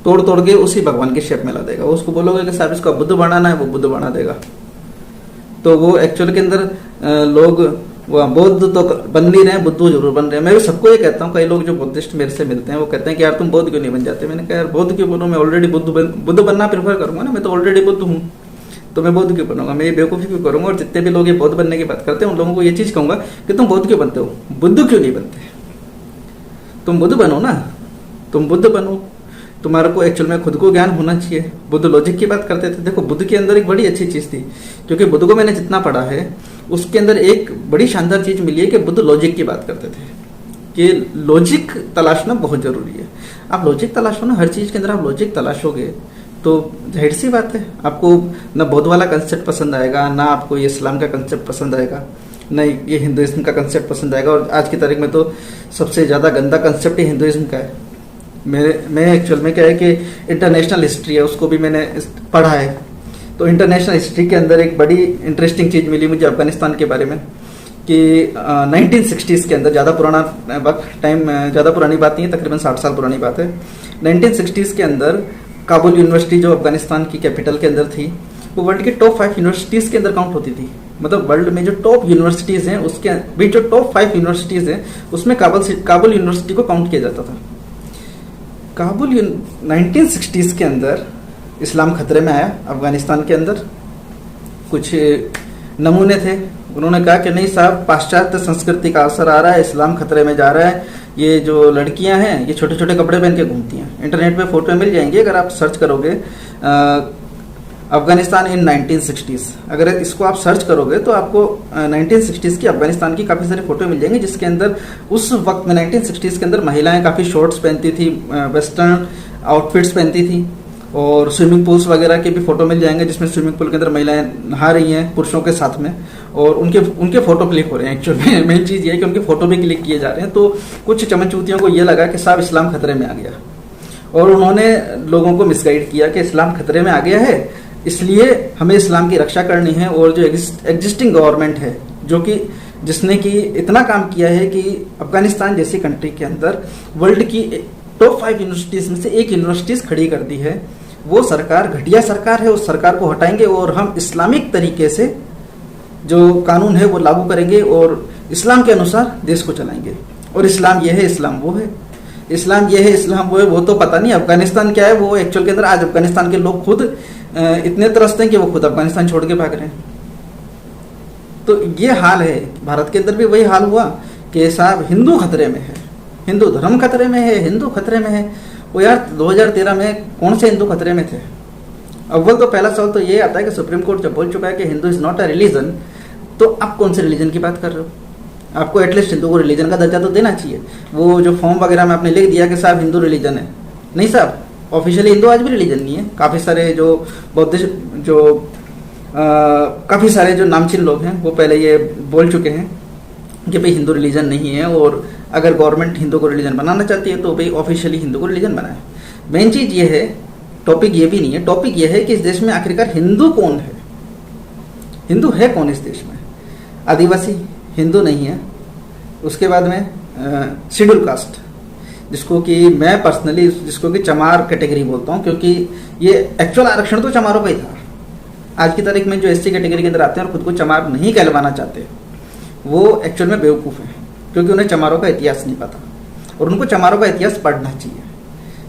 तोड़ तोड़ के उसी भगवान की शेप में ला देगा। उसको बोलोगे कि साहब इसका बुद्ध बनाना है, वो बुद्ध बना देगा। तो वो एक्चुअल के अंदर लोग वो बौद्ध तो बन नहीं रहे हैं, बुद्ध जरूर बन रहे हैं। मैं भी सबको ये कहता हूँ, कई लोग जो बुद्धिस्ट मेरे से मिलते हैं वो कहते हैं कि यार तुम बौद्ध क्यों नहीं बन जाते। मैंने कहा यार बौद्ध क्यों बनूं, मैं ऑलरेडी बुद्ध बनना प्रेफर करूंगा ना, मैं तो ऑलरेडी बुद्ध हूँ, तो मैं बौद्ध क्यों बनूंगा, मैं ये बेवकूफ़ी क्यों करूंगा। और जितने भी लोग ये बौद्ध बनने की बात करते हैं उन लोगों को ये चीज़ कहूंगा कि तुम बौद्ध क्यों बनते हो, बुद्ध क्यों नहीं बनते। तुम बुद्ध बनो ना, तुम बुद्ध बनो। तुम्हारे को एक्चुअल में खुद को ज्ञान होना चाहिए। बुद्ध लॉजिक की बात करते थे। देखो बुद्ध के अंदर एक बड़ी अच्छी चीज़ थी, क्योंकि बुद्ध को मैंने जितना पढ़ा है उसके अंदर एक बड़ी शानदार चीज़ मिली है कि बुद्ध लॉजिक की बात करते थे कि लॉजिक तलाशना बहुत ज़रूरी है। आप लॉजिक तलाशो ना, हर चीज़ के अंदर आप लॉजिक तलाशोगे तो जाहिर सी बात है आपको ना बौद्ध वाला कंसेप्ट पसंद आएगा, ना आपको ये इस्लाम का कंसेप्ट पसंद आएगा, ना ये हिंदुइज्म का कंसेप्ट पसंद आएगा। और आज की तारीख में तो सबसे ज़्यादा गंदा कंसेप्ट ही हिंदुइज्म का है। मैं एक्चुअल में क्या है कि इंटरनेशनल हिस्ट्री है उसको भी मैंने पढ़ा है। तो इंटरनेशनल हिस्ट्री के अंदर एक बड़ी इंटरेस्टिंग चीज़ मिली मुझे अफगानिस्तान के बारे में कि 1960s के अंदर, ज़्यादा पुराना टाइम, ज़्यादा पुरानी बात नहीं है, तकरीबन 60 साल पुरानी बात है। 1960s के अंदर काबुल यूनिवर्सिटी जो अफगानिस्तान की कैपिटल के अंदर थी वो वर्ल्ड के टॉप 5 यूनिवर्सिटीज़ के अंदर काउंट होती थी। मतलब वर्ल्ड में जो टॉप यूनिवर्सिटीज़ हैं उसके भी जो टॉप 5 यूनिवर्सिटीज़ हैं उसमें काबुल यूनिवर्सिटी को काउंट किया जाता था। 1960s के अंदर इस्लाम खतरे में आया अफगानिस्तान के अंदर। कुछ नमूने थे। उन्होंने कहा कि नहीं साहब, पाश्चात्य संस्कृति का असर आ रहा है, इस्लाम खतरे में जा रहा है, ये जो लड़कियां हैं ये छोटे छोटे कपड़े पहन के घूमती हैं। इंटरनेट पे फोटो मिल जाएंगी, अगर आप सर्च करोगे अफगानिस्तान इन 1960s, अगर इसको आप सर्च करोगे तो आपको 1960s की अफगानिस्तान की काफ़ी सारी फोटो मिल जाएंगी, जिसके अंदर उस वक्त में 1960s के अंदर महिलाएं काफ़ी शॉर्ट्स पहनती थी, वेस्टर्न आउटफिट्स पहनती थी, और स्विमिंग पूल्स वगैरह के भी फोटो मिल जाएंगे जिसमें स्विमिंग पूल के अंदर महिलाएं नहा रही हैं पुरुषों के साथ में, और उनके फोटो क्लिक हो रहे हैं। एक्चुअली मेन चीज़ ये है कि उनके फोटो भी क्लिक किए जा रहे हैं। तो कुछ चमनचूतियों को ये लगा कि साहब इस्लाम खतरे में आ गया, और उन्होंने लोगों को मिसगाइड किया कि इस्लाम खतरे में आ गया है, इसलिए हमें इस्लाम की रक्षा करनी है। और जो एग्जिस्टिंग गवर्नमेंट है, जो कि जिसने कि इतना काम किया है कि अफगानिस्तान जैसी कंट्री के अंदर वर्ल्ड की टॉप 5 यूनिवर्सिटीज़ में से एक यूनिवर्सिटीज़ खड़ी कर दी है, वो सरकार घटिया सरकार है। उस सरकार को हटाएंगे और हम इस्लामिक तरीके से जो कानून है वो लागू करेंगे और इस्लाम के अनुसार देश को चलाएंगे। और इस्लाम ये है, इस्लाम वो है, इस्लाम ये है, इस्लाम वो है, वो तो पता नहीं। अफगानिस्तान क्या है वो एक्चुअल के अंदर आज अफगानिस्तान के लोग खुद इतने त्रस्त हैं कि वो खुद अफगानिस्तान छोड़ के भाग रहे हैं। तो ये हाल है। भारत के अंदर भी वही हाल हुआ कि साहब हिंदू खतरे में है, हिंदू धर्म खतरे में है, हिंदू खतरे में है। वो यार 2013 में कौन से हिंदू खतरे में थे? अव्वल तो पहला सवाल तो ये आता है कि सुप्रीम कोर्ट जब बोल चुका है कि Hindu is not a religion, तो आप कौन से रिलीजन की बात कर रहे हो? आपको एटलीस्ट हिंदू को रिलीजन का दर्जा तो देना चाहिए। वो जो फॉर्म वगैरह में आपने लिख दिया कि साहब हिंदू रिलीजन है, नहीं साहब, ऑफिशियली हिंदू आज भी रिलीजन नहीं है। काफ़ी सारे जो बौद्धिस्ट जो काफ़ी सारे जो नामचीन लोग हैं वो पहले ये बोल चुके हैं कि भाई हिंदू रिलीजन नहीं है, और अगर गवर्नमेंट हिंदू को रिलीजन बनाना चाहती है तो भाई ऑफिशियली हिंदू को रिलीजन बनाए। मेन चीज़ ये है, टॉपिक ये भी नहीं है, टॉपिक ये है कि इस देश में आखिरकार हिंदू कौन है, हिंदू है कौन इस देश में? आदिवासी हिंदू नहीं है। उसके बाद में शेड्यूल कास्ट, जिसको कि मैं पर्सनली जिसको कि चमार कैटेगरी बोलता हूँ, क्योंकि ये एक्चुअल आरक्षण तो चमारों का ही था। आज की तारीख में जो एससी कैटेगरी के अंदर आते हैं और खुद को चमार नहीं कहलवाना चाहते, वो एक्चुअल में बेवकूफ़ हैं, क्योंकि उन्हें चमारों का इतिहास नहीं पता। और उनको चमारों का इतिहास पढ़ना चाहिए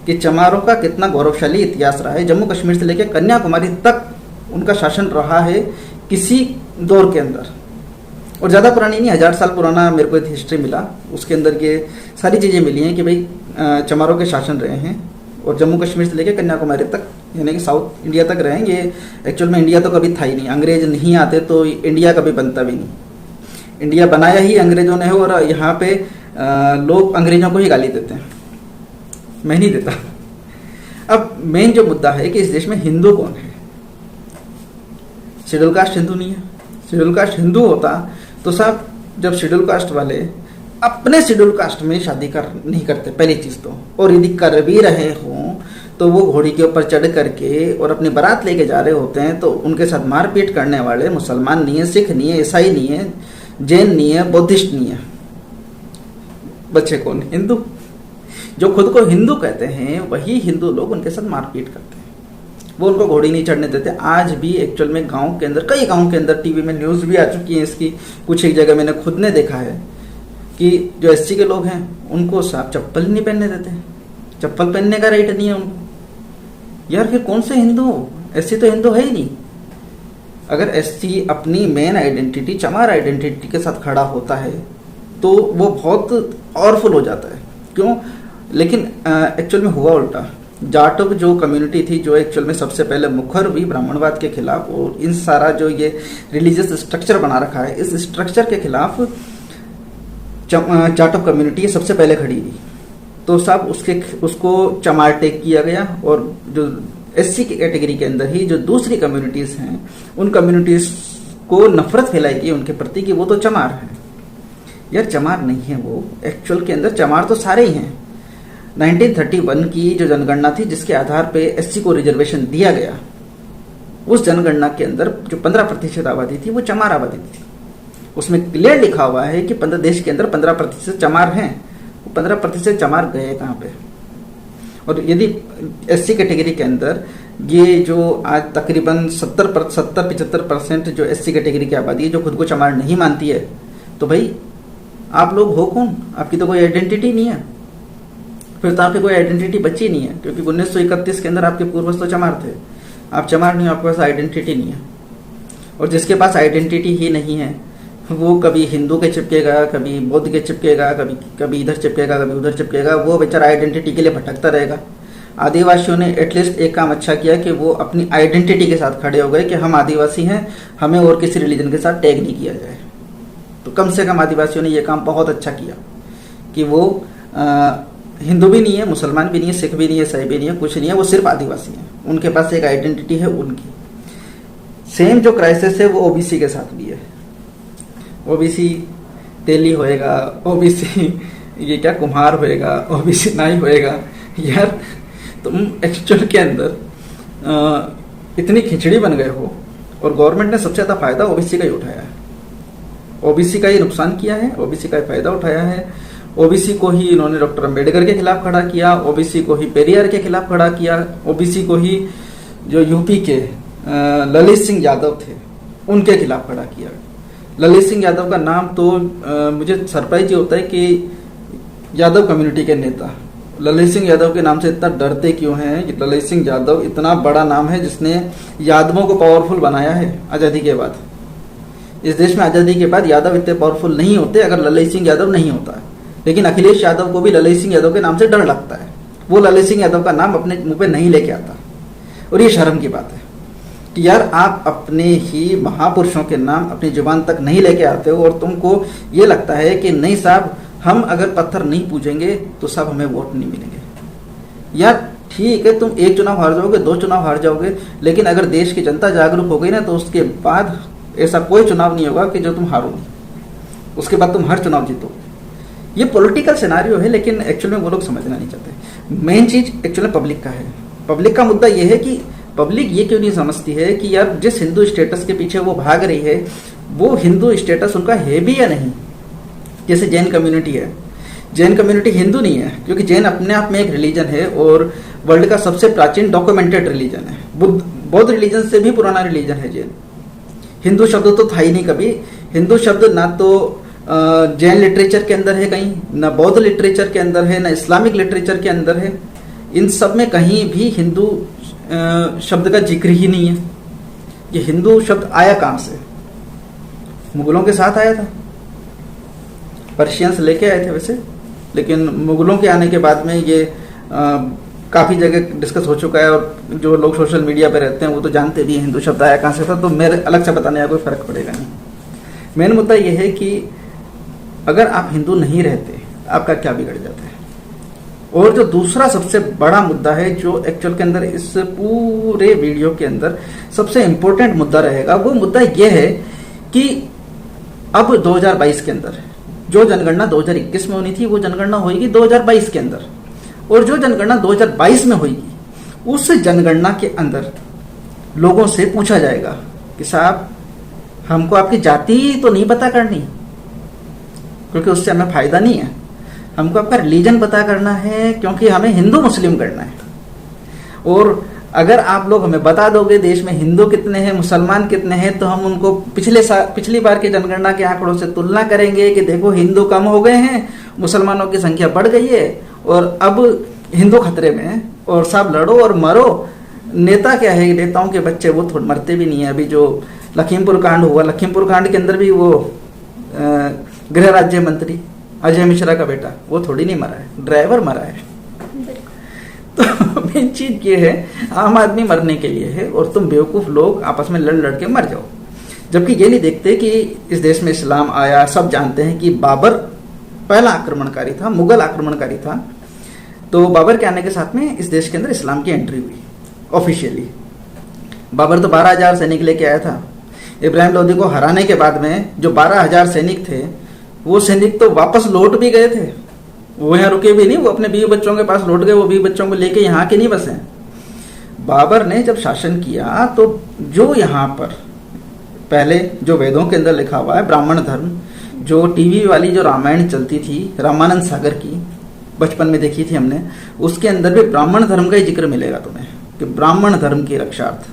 कि चमारों का कितना गौरवशाली इतिहास रहा है। जम्मू कश्मीर से लेकर कन्याकुमारी तक उनका शासन रहा है किसी दौर के अंदर, और ज़्यादा पुरानी नहीं, 1000 साल पुराना मेरे को हिस्ट्री मिला। उसके अंदर ये सारी चीज़ें मिली हैं कि भाई चमारों के शासन रहे हैं, और जम्मू कश्मीर से लेकर कन्याकुमारी तक, यानी कि साउथ इंडिया तक रहे हैं। ये एक्चुअल में इंडिया तो कभी था ही नहीं, अंग्रेज नहीं आते तो इंडिया कभी बनता भी नहीं। इंडिया बनाया ही अंग्रेजों ने है, और यहाँ पे लोग अंग्रेजों को ही गाली देते हैं, मैं नहीं देता। अब मेन जो मुद्दा है कि इस देश में हिंदू कौन है? शेड्यूल कास्ट हिंदू नहीं है। शेड्यूल कास्ट हिंदू होता तो साहब, जब शेड्यूल कास्ट वाले अपने शेड्यूल कास्ट में शादी कर नहीं करते पहली चीज़ तो, और यदि कर भी रहे हों तो वो घोड़ी के ऊपर चढ़ करके और अपनी बारात लेके जा रहे होते हैं, तो उनके साथ मारपीट करने वाले मुसलमान नहीं है, सिख नहीं है, ईसाई नहीं है, जैन नहीं है, बुद्धिस्ट नहीं है। बच्चे कौन? हिंदू। जो खुद को हिंदू कहते हैं वही हिंदू लोग उनके साथ मारपीट करते हैं, वो उनको घोड़ी नहीं चढ़ने देते। आज भी एक्चुअल में गांव के अंदर, कई गांव के अंदर टीवी में न्यूज़ भी आ चुकी है इसकी। कुछ एक जगह मैंने खुद ने देखा है कि जो एससी के लोग हैं उनको साफ चप्पल नहीं पहनने देते, चप्पल पहनने का राइट नहीं है उनको। यार फिर कौन से हिंदू? एससी तो हिंदू है ही नहीं। अगर एससी अपनी मेन आइडेंटिटी चमार आइडेंटिटी के साथ खड़ा होता है तो वो बहुत पावरफुल हो जाता है। क्यों? लेकिन एक्चुअल में हुआ उल्टा। जाटव जो कम्युनिटी थी, जो एक्चुअल में सबसे पहले मुखर हुई ब्राह्मणवाद के खिलाफ, और इन सारा जो ये रिलीजियस स्ट्रक्चर बना रखा है, इस स्ट्रक्चर के खिलाफ जाटव कम्युनिटी सबसे पहले खड़ी हुई। तो सब उसको चमार टेक किया गया, और जो एससी की कैटेगरी के अंदर ही जो दूसरी कम्युनिटीज हैं, उन कम्युनिटीज को नफरत फैलाई गई उनके प्रति कि वो तो चमार है। यार चमार नहीं है वो, एक्चुअल के अंदर चमार तो सारे ही हैं। 1931 की जो जनगणना थी, जिसके आधार पे एससी को रिजर्वेशन दिया गया, उस जनगणना के अंदर जो 15% आबादी थी वो चमार आबादी थी। उसमें क्लियर लिखा हुआ है कि देश के अंदर 15% चमार हैं। 15% चमार गए कहाँ पे? और यदि एससी कैटेगरी के अंदर ये जो आज तकरीबन 70-75% जो एससी कैटेगरी की आबादी है जो खुद को चमार नहीं मानती है, तो भाई आप लोग हो कौन? आपकी तो कोई आइडेंटिटी नहीं है। फिर तो आपकी कोई आइडेंटिटी बची नहीं है, क्योंकि 1931 के अंदर आपके पूर्वज तो चमार थे। आप चमार नहीं हो, आपके पास आइडेंटिटी नहीं है। और जिसके पास आइडेंटिटी ही नहीं है वो कभी हिंदू के चिपकेगा, कभी बौद्ध के चिपकेगा, कभी इधर चिपकेगा, कभी उधर चिपकेगा, वो बेचारा आइडेंटिटी के लिए भटकता रहेगा। आदिवासियों ने एटलीस्ट एक काम अच्छा किया कि वो अपनी आइडेंटिटी के साथ खड़े हो गए कि हम आदिवासी हैं, हमें और किसी रिलीजन के साथ टैग नहीं किया जाए। तो कम से कम आदिवासियों ने ये काम बहुत अच्छा किया कि वो हिंदू भी नहीं है, मुसलमान भी नहीं है, सिख भी नहीं है, ईसाई भी नहीं है, कुछ नहीं है, वो सिर्फ आदिवासी हैं। उनके पास एक आइडेंटिटी है उनकी। सेम जो क्राइसिस है वो ओबीसी के साथ भी है। ओबीसी तेली होएगा, ओबीसी ये क्या कुम्हार होएगा, ओबीसी नाई होएगा। यार तुम एक्चुअल के अंदर इतनी खिचड़ी बन गए हो और गवर्नमेंट ने सबसे ज्यादा फायदा ओबीसी का ही उठाया है। ओबीसी का ही नुकसान किया है, ओबीसी का ही फायदा उठाया है। ओबीसी को ही इन्होंने डॉक्टर अंबेडकर के खिलाफ खड़ा किया, ओबीसी को ही पेरियार के खिलाफ खड़ा किया, ओबीसी को ही जो यूपी के ललित सिंह यादव थे उनके खिलाफ खड़ा किया। ललित सिंह यादव का नाम तो मुझे सरप्राइज ये होता है कि यादव कम्युनिटी के नेता ललित सिंह यादव के नाम से इतना डरते क्यों हैं। ललित सिंह यादव इतना बड़ा नाम है जिसने यादवों को पावरफुल बनाया है आज़ादी के बाद। इस देश में आज़ादी के बाद यादव इतने पावरफुल नहीं होते अगर ललित सिंह यादव नहीं होता। लेकिन अखिलेश यादव को भी ललित सिंह यादव के नाम से डर लगता है। वो ललित सिंह यादव का नाम अपने मुंह पे नहीं लेके आता और ये शर्म की बात है कि यार आप अपने ही महापुरुषों के नाम अपनी जुबान तक नहीं लेके आते हो और तुमको ये लगता है कि नहीं साहब हम अगर पत्थर नहीं पूजेंगे तो सब हमें वोट नहीं मिलेंगे। यार ठीक है, तुम एक चुनाव हार जाओगे, 2 चुनाव हार जाओगे, लेकिन अगर देश की जनता जागरूक हो गई ना तो उसके बाद ऐसा कोई चुनाव नहीं होगा कि जो तुम हारोगे, उसके बाद तुम हर चुनाव जीतोगे। ये पॉलिटिकल सिनारियो है, लेकिन एक्चुअल में वो लोग समझना नहीं चाहते। मेन चीज एक्चुअली पब्लिक का है। पब्लिक का मुद्दा ये है कि पब्लिक ये क्यों नहीं समझती है कि यार जिस हिंदू स्टेटस के पीछे वो भाग रही है वो हिंदू स्टेटस उनका है भी या नहीं। जैसे जैन कम्युनिटी है, जैन कम्युनिटी हिंदू नहीं है क्योंकि जैन अपने आप में एक रिलीजन है और वर्ल्ड का सबसे प्राचीन डॉक्यूमेंटेड रिलीजन है। बौद्ध रिलीजन से भी पुराना रिलीजन है जैन। हिंदू शब्द तो था ही नहीं कभी। हिंदू शब्द ना तो जैन लिटरेचर के अंदर है कहीं, ना बौद्ध लिटरेचर के अंदर है, ना इस्लामिक लिटरेचर के अंदर है। इन सब में कहीं भी हिंदू शब्द का जिक्र ही नहीं है। ये हिंदू शब्द आया कहां से? मुगलों के साथ आया था, पर्शियंस लेके आए थे वैसे, लेकिन मुगलों के आने के बाद में ये काफ़ी जगह डिस्कस हो चुका है और जो लोग सोशल मीडिया पे रहते हैं वो तो जानते भी हैं हिंदू शब्द आया कहाँ से था, तो मेरे अलग से बताने का कोई फर्क पड़ेगा नहीं। मेन मुद्दा ये है कि अगर आप हिंदू नहीं रहते आपका क्या बिगड़ जाता है। और जो दूसरा सबसे बड़ा मुद्दा है जो एक्चुअल के अंदर इस पूरे वीडियो के अंदर सबसे इंपॉर्टेंट मुद्दा रहेगा, वो मुद्दा यह है कि अब 2022 के अंदर जो जनगणना 2021 में होनी थी वो जनगणना होगी 2022 के अंदर, और जो जनगणना 2022 में होगी उस जनगणना के अंदर लोगों से पूछा जाएगा कि साहब हमको आपकी जाति तो नहीं पता करनी क्योंकि उससे हमें फायदा नहीं है, हमको आपका रिलीजन पता करना है क्योंकि हमें हिंदू मुस्लिम करना है। और अगर आप लोग हमें बता दोगे देश में हिंदू कितने हैं, मुसलमान कितने हैं, तो हम उनको पिछली बार की जनगणना के आंकड़ों से तुलना करेंगे कि देखो हिंदू कम हो गए हैं, मुसलमानों की संख्या बढ़ गई है और अब हिंदू खतरे में है और सब लड़ो और मरो। नेता क्या है, नेताओं के बच्चे वो थोड़े मरते भी नहीं है। अभी जो लखीमपुर कांड हुआ, लखीमपुर कांड के अंदर भी वो गृह राज्य मंत्री अजय मिश्रा का बेटा वो थोड़ी नहीं मरा है, ड्राइवर मरा है। तो मेन चीज ये है, आम आदमी मरने के लिए है और तुम बेवकूफ लोग आपस में लड़ के मर जाओ। जबकि ये नहीं देखते कि इस देश में इस्लाम आया। सब जानते हैं कि बाबर पहला आक्रमणकारी था, मुगल आक्रमणकारी था। तो बाबर के आने के साथ में इस देश के अंदर इस्लाम की एंट्री हुई ऑफिशियली। बाबर तो 12,000 सैनिक लेके आया था। इब्राहिम लोदी को हराने के बाद में जो 12,000 सैनिक थे वो सैनिक तो वापस लौट भी गए थे, वो यहाँ रुके भी नहीं, वो अपने बीवी बच्चों के पास लौट गए। वो बीवी बच्चों को लेके यहाँ के नहीं बसे। बाबर ने जब शासन किया तो जो यहाँ पर पहले जो वेदों के अंदर लिखा हुआ है ब्राह्मण धर्म, जो टीवी वाली जो रामायण चलती थी रामानंद सागर की, बचपन में देखी थी हमने, उसके अंदर भी ब्राह्मण धर्म का ही जिक्र मिलेगा तुम्हें कि ब्राह्मण धर्म की रक्षार्थ।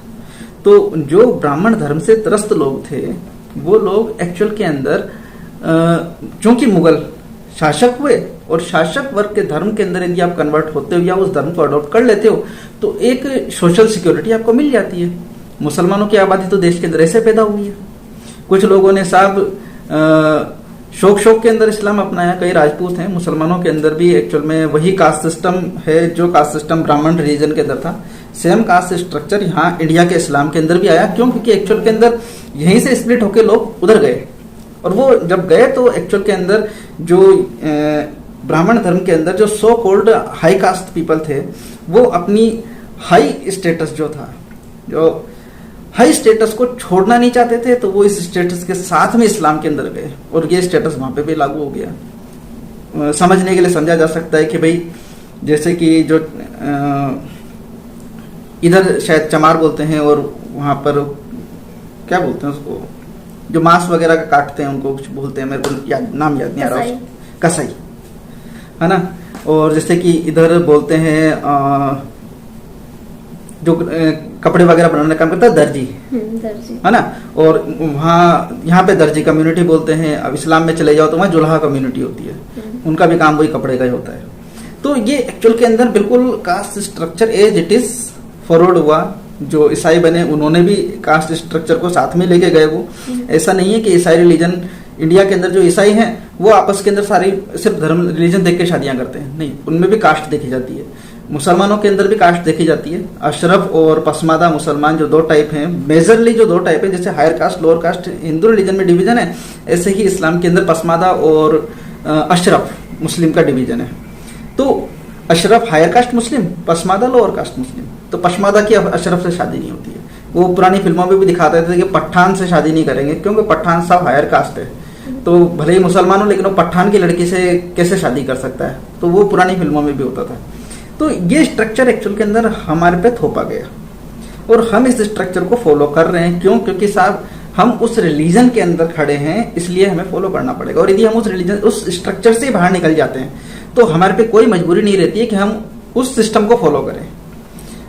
तो जो ब्राह्मण धर्म से त्रस्त लोग थे वो लोग एक्चुअल के अंदर चूंकि मुगल शासक हुए और शासक वर्ग के धर्म के अंदर यदि आप कन्वर्ट होते हो या उस धर्म को अडॉप्ट कर लेते हो तो एक सोशल सिक्योरिटी आपको मिल जाती है मुसलमानों की आबादी तो देश के अंदर ऐसे पैदा हुई है। कुछ लोगों ने साहब शौक के अंदर इस्लाम अपनाया, कई राजपूत हैं। मुसलमानों के अंदर भी एक्चुअल में वही कास्ट सिस्टम है जो कास्ट सिस्टम ब्राह्मण रिलीजन के अंदर था, सेम कास्ट स्ट्रक्चर यहाँ इंडिया के इस्लाम के अंदर भी आया। क्यों? क्योंकि एक्चुअल के अंदर यहीं से स्प्लिट होके लोग उधर गए, और वो जब गए तो एक्चुअल के अंदर जो ब्राह्मण धर्म के अंदर जो so called high caste people थे, वो अपनी हाई स्टेटस जो था, जो हाई स्टेटस को छोड़ना नहीं चाहते थे, तो वो इस स्टेटस के साथ में इस्लाम के अंदर गए, और ये स्टेटस वहां पे भी लागू हो गया। समझने के लिए समझा जा सकता है कि भाई जैसे कि जो इधर शायद चमार बोलते हैं, और वहां पर क्या बोलते हैं उसको, जो मांस वगैरह का काटते हैं उनको कुछ बोलते हैं, मेरे को नाम याद नहीं आ रहा, कसाई है ना। और जैसे कि इधर बोलते हैं जो कपड़े वगैरह बनाने का काम करता है, दर्जी है ना। और वहाँ यहाँ पे दर्जी कम्युनिटी बोलते हैं। अब इस्लाम में चले जाओ तो वहाँ जुल्हा कम्युनिटी होती है, उनका भी काम वही कपड़े का ही होता है। तो ये एक्चुअल के अंदर बिल्कुल caste structure as it is forward हुआ। जो ईसाई बने उन्होंने भी कास्ट स्ट्रक्चर को साथ में लेके गए। वो ऐसा नहीं है कि ईसाई रिलीजन, इंडिया के अंदर जो ईसाई हैं वो आपस के अंदर सारी सिर्फ धर्म रिलीजन देख के शादियां करते हैं, नहीं, उनमें भी कास्ट देखी जाती है। मुसलमानों के अंदर भी कास्ट देखी जाती है। अशरफ और पसमादा मुसलमान जो दो टाइप हैं, मेजरली जो दो टाइप है, जैसे higher caste lower caste Hindu religion में डिवीजन है, ऐसे ही इस्लाम के अंदर पसमादा और अशरफ मुस्लिम का डिवीजन है। तो अशरफ हायर कास्ट मुस्लिम, पसमादा लोअर कास्ट मुस्लिम। तो पसमादा की अशरफ से शादी नहीं होती है। वो पुरानी फिल्मों में भी दिखाते थे कि पठान से शादी नहीं करेंगे, क्योंकि पठान सब हायर कास्ट है, तो भले ही मुसलमान हो लेकिन वो पठान की लड़की से कैसे शादी कर सकता है। तो वो पुरानी फिल्मों में भी होता था। तो ये स्ट्रक्चर एक्चुअल के अंदर हमारे पे थोपा गया, और हम इस स्ट्रक्चर को फॉलो कर रहे हैं। क्यों? क्योंकि साहब हम उस रिलीजन के अंदर खड़े हैं, इसलिए हमें फॉलो करना पड़ेगा। और यदि हम उस रिलीजन, उस स्ट्रक्चर से बाहर निकल जाते हैं, तो हमारे पे कोई मजबूरी नहीं रहती है कि हम उस सिस्टम को फॉलो करें।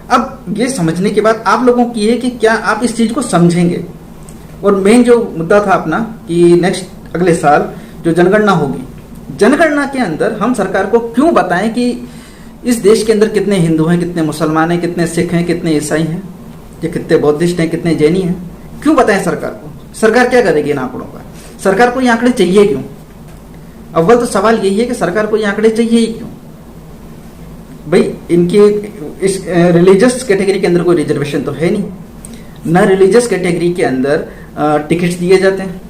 अब ये समझने के बाद आप लोगों की है कि क्या आप इस चीज को समझेंगे। और मेन जो मुद्दा था अपना कि नेक्स्ट अगले साल जो जनगणना होगी, जनगणना के अंदर हम सरकार को क्यों बताएं कि इस देश के अंदर कितने हिंदू हैं, कितने मुसलमान हैं, कितने सिख हैं, कितने ईसाई हैं, या कितने बौद्धिस्ट हैं, कितने जैनी हैं। क्यों बताएं सरकार को? सरकार क्या करेगी इन आंकड़ों का? सरकार को ये आंकड़े चाहिए क्यों? अव्वल तो सवाल यही है कि सरकार को ये आंकड़े चाहिए ही क्यों? भाई इनके इस रिलीजियस कैटेगरी के अंदर कोई रिजर्वेशन तो है नहीं, ना रिलीजियस कैटेगरी के अंदर टिकट्स दिए जाते हैं,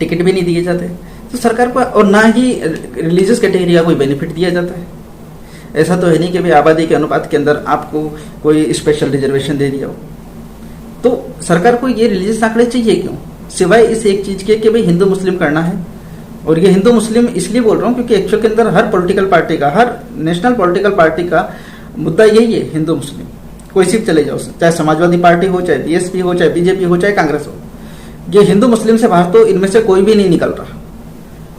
टिकट भी नहीं दिए जाते तो सरकार को, और ना ही रिलीजियस कैटेगरी का कोई बेनिफिट दिया जाता है। ऐसा तो है नहीं कि भाई आबादी के अनुपात के अंदर आपको कोई स्पेशल रिजर्वेशन दे दिया हो। तो सरकार को ये रिलीजियस आंकड़े चाहिए क्यों? सिवाय इस एक चीज के कि भाई हिंदू मुस्लिम करना है। और ये हिंदू मुस्लिम इसलिए बोल रहा हूँ क्योंकि एक्चुअल के अंदर हर पॉलिटिकल पार्टी का, हर नेशनल पॉलिटिकल पार्टी का मुद्दा यही है, हिंदू मुस्लिम। कोई सिर्फ चले जाओ, चाहे समाजवादी पार्टी हो, चाहे बीएसपी हो, चाहे बीजेपी हो, चाहे कांग्रेस हो, ये हिंदू मुस्लिम से बाहर तो इनमें से कोई भी नहीं निकल रहा।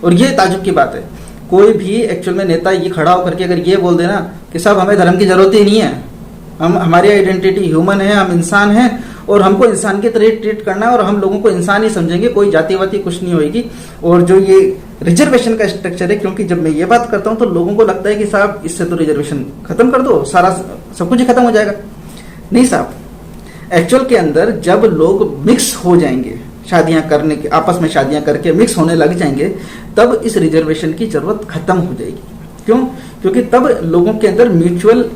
और ये ताजुब की बात है, कोई भी एक्चुअल में नेता ये खड़ा होकर के अगर ये बोल देना कि साहब हमें धर्म की जरूरत ही नहीं है, हमारी आइडेंटिटी ह्यूमन है, हम इंसान हैं और हमको इंसान की तरह ट्रीट करना है और हम लोगों को इंसान ही समझेंगे, कोई जातिवादी कुछ नहीं होगी। और जो ये रिजर्वेशन का स्ट्रक्चर है, क्योंकि जब मैं ये बात करता हूँ तो लोगों को लगता है कि साहब इससे तो रिजर्वेशन खत्म कर दो, सारा सब कुछ ही खत्म हो जाएगा। नहीं साहब, एक्चुअल के अंदर जब लोग मिक्स हो जाएंगे, शादियां करने के, आपस में शादियां करके मिक्स होने लग जाएंगे, तब इस रिजर्वेशन की जरूरत खत्म हो जाएगी। क्यों? क्योंकि तब लोगों के अंदर म्यूचुअल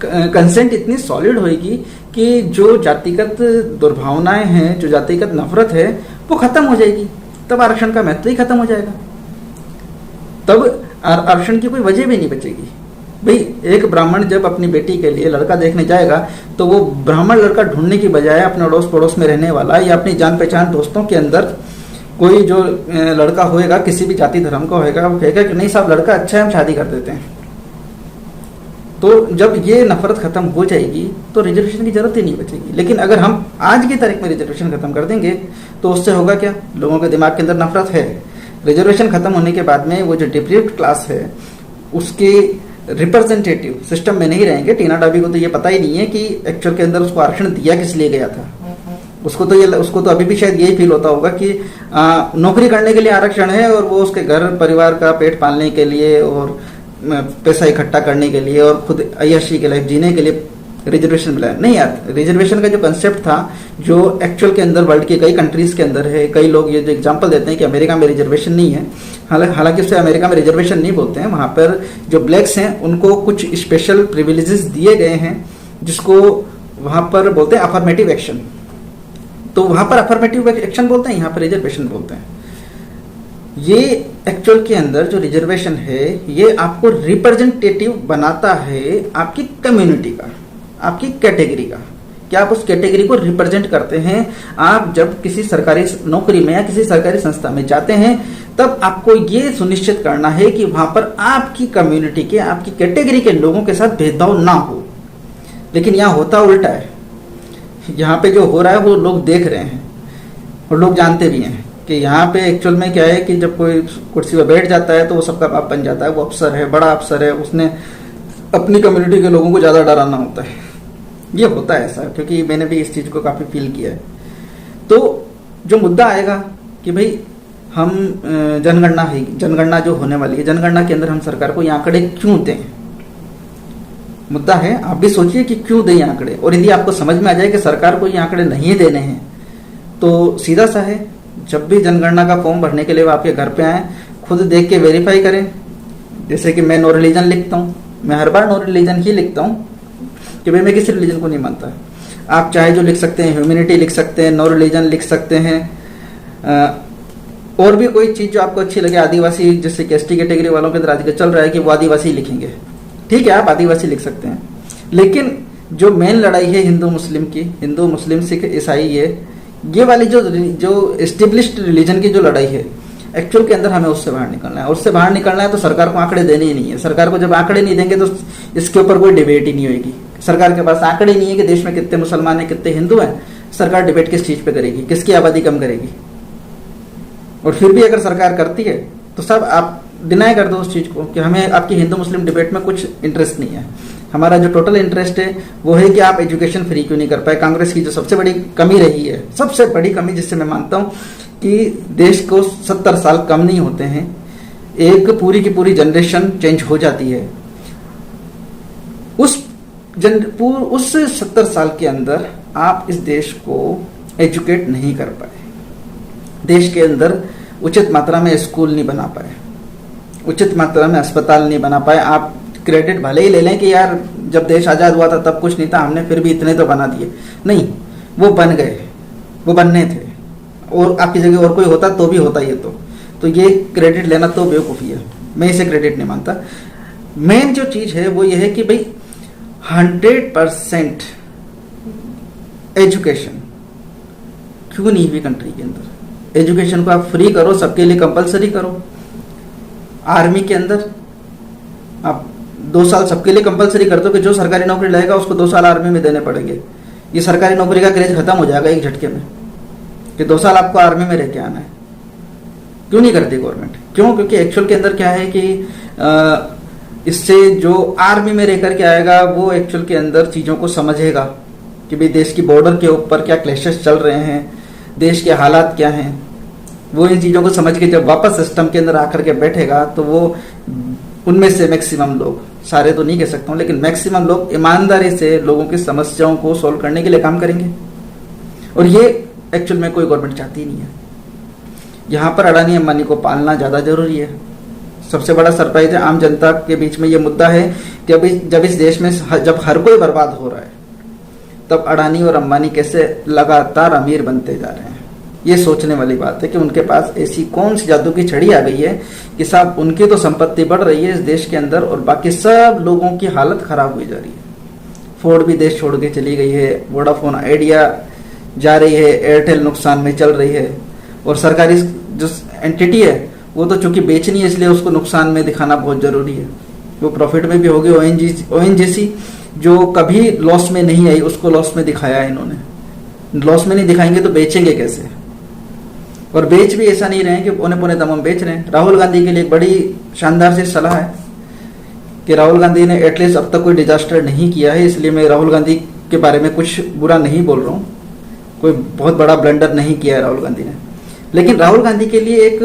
कंसेंट इतनी सॉलिड होगी कि जो जातिगत दुर्भावनाएं हैं, जो जातिगत नफरत है, वो खत्म हो जाएगी। तब आरक्षण का महत्व ही खत्म हो जाएगा। तब आरक्षण की कोई वजह भी नहीं बचेगी। भाई एक ब्राह्मण जब अपनी बेटी के लिए लड़का देखने जाएगा तो वो ब्राह्मण लड़का ढूंढने की बजाय अपने अड़ोस पड़ोस में रहने वाला या अपनी जान पहचान दोस्तों के अंदर कोई जो लड़का होएगा, किसी भी जाति धर्म का होएगा, वो कहेगा कि नहीं साहब लड़का अच्छा है, हम शादी कर देते हैं। तो जब ये नफरत खत्म हो जाएगी तो रिजर्वेशन की जरूरत ही नहीं बचेगी। लेकिन अगर हम आज की तारीख में रिजर्वेशन खत्म कर देंगे तो उससे होगा क्या? लोगों के दिमाग के अंदर नफरत है। रिजर्वेशन खत्म होने के बाद में वो जो डिप्रीव्ड क्लास है उसके रिप्रेजेंटेटिव सिस्टम में नहीं रहेंगे। टीना डाबी को तो ये पता ही नहीं है कि एक्चुअल के अंदर उसको आरक्षण दिया किस लिए गया था। उसको तो अभी भी शायद यही फील होता होगा कि नौकरी करने के लिए आरक्षण है और वो उसके घर परिवार का पेट पालने के लिए और पैसा इकट्ठा करने के लिए और खुद अय्याशी की लाइफ जीने के लिए रिजर्वेशन मिला नहीं यार, रिजर्वेशन का जो कंसेप्ट था, जो एक्चुअल के अंदर वर्ल्ड के कई कंट्रीज के अंदर है, कई लोग ये जो एग्जांपल देते हैं कि अमेरिका में रिजर्वेशन नहीं है, हालांकि उसे अमेरिका में रिजर्वेशन नहीं बोलते हैं, वहां पर जो ब्लैक्स हैं उनको कुछ स्पेशल प्रिविलेजेस दिए गए हैं, जिसको वहां पर बोलते हैं अफर्मेटिव एक्शन। तो वहां पर अफर्मेटिव एक्शन बोलते हैं, यहाँ पर रिजर्वेशन बोलते हैं। ये एक्चुअल के अंदर जो रिजर्वेशन है, ये आपको रिप्रेजेंटेटिव बनाता है आपकी कम्युनिटी का, आपकी कैटेगरी का, कि आप उस कैटेगरी को रिप्रेजेंट करते हैं। आप जब किसी सरकारी नौकरी में या किसी सरकारी संस्था में जाते हैं, तब आपको ये सुनिश्चित करना है कि वहां पर आपकी कम्युनिटी के, आपकी कैटेगरी के लोगों के साथ भेदभाव ना हो। लेकिन यहाँ होता उल्टा है। यहाँ पे जो हो रहा है वो लोग देख रहे हैं और लोग जानते भी हैं कि यहाँ पे एक्चुअल में क्या है कि जब कोई कुर्सी पर बैठ जाता है तो वो सबका बाप बन जाता है, वो अफसर है, बड़ा अफसर है, उसने अपनी कम्युनिटी के लोगों को ज़्यादा डराना होता है। ये होता है ऐसा, क्योंकि मैंने भी इस चीज़ को काफ़ी फील किया है। तो जो मुद्दा आएगा कि भाई हम जनगणना है, जनगणना जो होने वाली है, जनगणना के अंदर हम सरकार को ये आंकड़े क्यों दें, मुद्दा है। आप भी सोचिए कि क्यों दें आंकड़े, और यदि आपको समझ में आ जाए कि सरकार को ये आंकड़े नहीं देने हैं, तो सीधा सा है, जब भी जनगणना का फॉर्म भरने के लिए वो आपके घर पे आए, खुद देख के वेरीफाई करें। जैसे कि मैं नो रिलीजन लिखता हूँ, मैं हर बार नो रिलीजन ही लिखता हूँ कि भाई मैं किसी रिलीजन को नहीं मानता। आप चाहे जो लिख सकते हैं, ह्यूमैनिटी लिख सकते हैं, नो रिलीजन लिख सकते हैं, और भी कोई चीज़ जो आपको अच्छी लगे, आदिवासी, जैसे कि एसटी कैटेगरी वालों के अंदर आजकल चल रहा है कि वो आदिवासी लिखेंगे, ठीक है, आप आदिवासी लिख सकते हैं। लेकिन जो मेन लड़ाई है हिंदू मुस्लिम की, हिंदू मुस्लिम सिख ईसाई, ये वाली जो एस्टेब्लिश्ड रिलीजन की जो लड़ाई है, एक्चुअल के अंदर हमें उससे बाहर निकलना है। उससे बाहर निकलना है तो सरकार को आंकड़े देने ही नहीं है। सरकार को जब आंकड़े नहीं देंगे तो इसके ऊपर कोई डिबेट ही नहीं होगी। सरकार के पास आंकड़े नहीं है कि देश में कितने मुसलमान हैं, कितने हिंदू हैं, सरकार डिबेट किस चीज पे करेगी, किसकी आबादी कम करेगी। और फिर भी अगर सरकार करती है तो सब आप डिनाई कर दो उस चीज को कि हमें आपकी हिंदू मुस्लिम डिबेट में कुछ इंटरेस्ट नहीं है। हमारा जो टोटल इंटरेस्ट है वो है कि आप एजुकेशन फ्री क्यों नहीं कर पाए। कांग्रेस की जो सबसे बड़ी कमी रही है, सबसे बड़ी कमी जिससे मैं मानता हूं कि देश को 70 साल कम नहीं होते हैं, एक पूरी की पूरी जनरेशन चेंज हो जाती है। उस 70 साल के अंदर आप इस देश को एजुकेट नहीं कर पाए, देश के अंदर उचित मात्रा में स्कूल नहीं बना पाए, उचित मात्रा में अस्पताल नहीं बना पाए। आप क्रेडिट भले ही ले लें कि यार जब देश आज़ाद हुआ था तब कुछ नहीं था, हमने फिर भी इतने तो बना दिए, नहीं, वो बन गए, वो बनने थे, और आपकी जगह और कोई होता तो भी होता ये तो ये क्रेडिट लेना तो बेवकूफ़ी है, मैं इसे क्रेडिट नहीं मानता। मेन जो चीज़ है वो ये है कि भाई 100% एजुकेशन क्यों नहीं हुई कंट्री के अंदर। एजुकेशन को आप फ्री करो, सबके लिए कंपलसरी करो। आर्मी के अंदर आप 2 साल सबके लिए कंपलसरी कर दो कि जो सरकारी नौकरी लेगा उसको 2 साल आर्मी में देने पड़ेंगे। ये सरकारी नौकरी का क्रेज खत्म हो जाएगा एक झटके में कि 2 साल आपको आर्मी में रह के आना है। क्यों नहीं करती गवर्नमेंट? क्यों? क्योंकि एक्चुअल के अंदर क्या है कि इससे जो आर्मी में रह करके आएगा वो एक्चुअल के अंदर चीज़ों को समझेगा कि भाई देश की बॉर्डर के ऊपर क्या क्लैशेस चल रहे हैं, देश के हालात क्या हैं। वो इन चीज़ों को समझ के जब वापस सिस्टम के अंदर आकर के बैठेगा तो वो उनमें से मैक्सिमम लोग, सारे तो नहीं कह सकता हूँ, लेकिन मैक्सिमम लोग ईमानदारी से लोगों की समस्याओं को सॉल्व करने के लिए काम करेंगे। और ये एक्चुअल में कोई गवर्नमेंट चाहती नहीं है। यहाँ पर अडानी अंबानी को पालना ज़्यादा जरूरी है। सबसे बड़ा सरप्राइज है आम जनता के बीच में ये मुद्दा है कि अभी जब इस देश में जब हर कोई बर्बाद हो रहा है तब अडानी और अंबानी कैसे लगातार अमीर बनते जा रहे हैं। ये सोचने वाली बात है कि उनके पास ऐसी कौन सी जादू की छड़ी आ गई है कि साहब उनकी तो संपत्ति बढ़ रही है इस देश के अंदर और बाकी सब लोगों की हालत खराब हुई जा रही है। फोर्ड भी देश छोड़ के चली गई है, वोडाफोन आइडिया जा रही है, एयरटेल नुकसान में चल रही है, और सरकारी जो एंटिटी है वो तो चूंकि बेचनी है इसलिए उसको नुकसान में दिखाना बहुत जरूरी है। वो प्रॉफिट में भी होगी। ओएनजीसी जो कभी लॉस में नहीं आई उसको लॉस में दिखाया है इन्होंने। लॉस में नहीं दिखाएंगे तो बेचेंगे कैसे? और बेच भी ऐसा नहीं रहे हैं कि पौने पौने दाम हम बेच रहे हैं। राहुल गांधी के लिए एक बड़ी शानदार सी सलाह है कि राहुल गांधी ने एटलीस्ट अब तक कोई डिजास्टर नहीं किया है, इसलिए मैं राहुल गांधी के बारे में कुछ बुरा नहीं बोल रहा हूँ। कोई बहुत बड़ा ब्लंडर नहीं किया है राहुल गांधी ने, लेकिन राहुल गांधी के लिए एक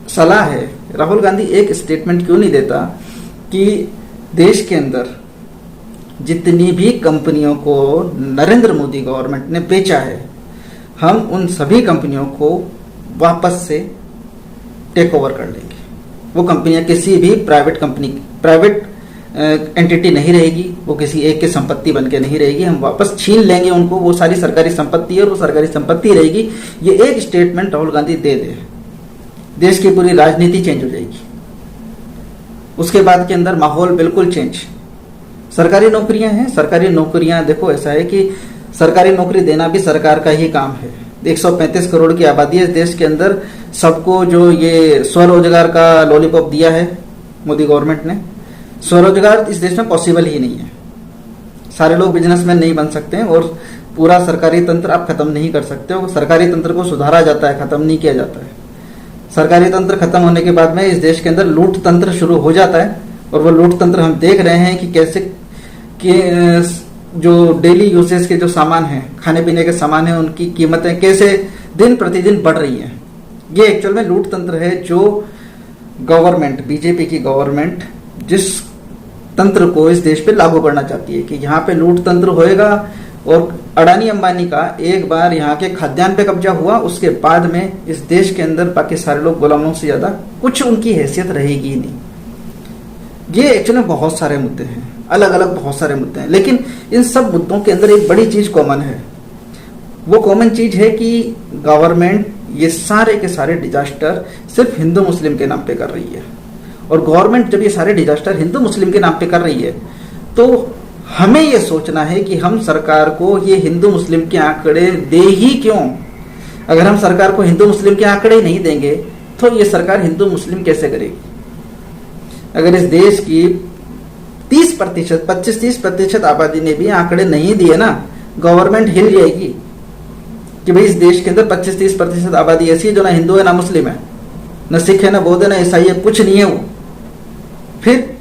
सलाह है। राहुल गांधी एक स्टेटमेंट क्यों नहीं देता कि देश के अंदर जितनी भी कंपनियों को नरेंद्र मोदी गवर्नमेंट ने बेचा है, हम उन सभी कंपनियों को वापस से टेक ओवर कर लेंगे। वो कंपनियां किसी भी प्राइवेट एंटिटी नहीं रहेगी, वो किसी एक की संपत्ति बन के नहीं रहेगी, हम वापस छीन लेंगे उनको, वो सारी सरकारी संपत्ति है और वो सरकारी संपत्ति रहेगी। ये एक स्टेटमेंट राहुल गांधी दे दे, देश की पूरी राजनीति चेंज हो जाएगी। उसके बाद के अंदर माहौल बिल्कुल चेंज। सरकारी नौकरियां हैं, सरकारी नौकरियां देखो ऐसा है कि सरकारी नौकरी देना भी सरकार का ही काम है। 135 करोड़ की आबादी है इस देश के अंदर, सबको जो ये स्वरोजगार का लॉलीपॉप दिया है मोदी गवर्नमेंट ने, स्वरोजगार इस देश में पॉसिबल ही नहीं है। सारे लोग बिजनेसमैन नहीं बन सकते हैं और पूरा सरकारी तंत्र आप खत्म नहीं कर सकते हो। सरकारी तंत्र को सुधारा जाता है, खत्म नहीं किया जाता है। सरकारी तंत्र खत्म होने के बाद में इस देश के अंदर लूट तंत्र शुरू हो जाता है, और वो लूट तंत्र हम देख रहे हैं कि कैसे कि जो डेली यूसेज के जो सामान हैं, खाने पीने के सामान हैं, उनकी कीमतें कैसे दिन प्रतिदिन बढ़ रही हैं। ये एक्चुअल में लूट तंत्र है जो गवर्नमेंट, बीजेपी की गवर्नमेंट जिस तंत्र को इस देश पे लागू करना चाहती है कि यहाँ पे लूट तंत्र होएगा, और अडानी अंबानी का एक बार यहाँ के खाद्यान्न पे कब्जा हुआ, उसके बाद में इस देश के अंदर बाकी सारे लोग गुलामों से ज्यादा कुछ उनकी हैसियत रहेगी ही नहीं। ये एक्चुअली बहुत सारे मुद्दे हैं, अलग अलग बहुत सारे मुद्दे हैं, लेकिन इन सब मुद्दों के अंदर एक बड़ी चीज कॉमन है। वो कॉमन चीज है कि गवर्नमेंट ये सारे के सारे डिजास्टर सिर्फ हिंदू मुस्लिम के नाम पे कर रही है। और गवर्नमेंट जब ये सारे डिजास्टर हिंदू मुस्लिम के नाम पे कर रही है, तो हमें ये सोचना है कि हम सरकार को ये हिंदू मुस्लिम के आंकड़े दे ही क्यों। अगर हम सरकार को हिंदू मुस्लिम के आंकड़े नहीं देंगे तो ये सरकार हिंदू मुस्लिम कैसे करेगी। अगर इस देश की 30%, 25-30% आबादी ने भी आंकड़े नहीं दिए ना, गवर्नमेंट हिल जाएगी कि भाई इस देश के अंदर 25-30% आबादी ऐसी है जो ना हिंदू है ना मुस्लिम है, न सिख है ना बौद्ध है ना ईसाई है, कुछ नहीं है वो। फिर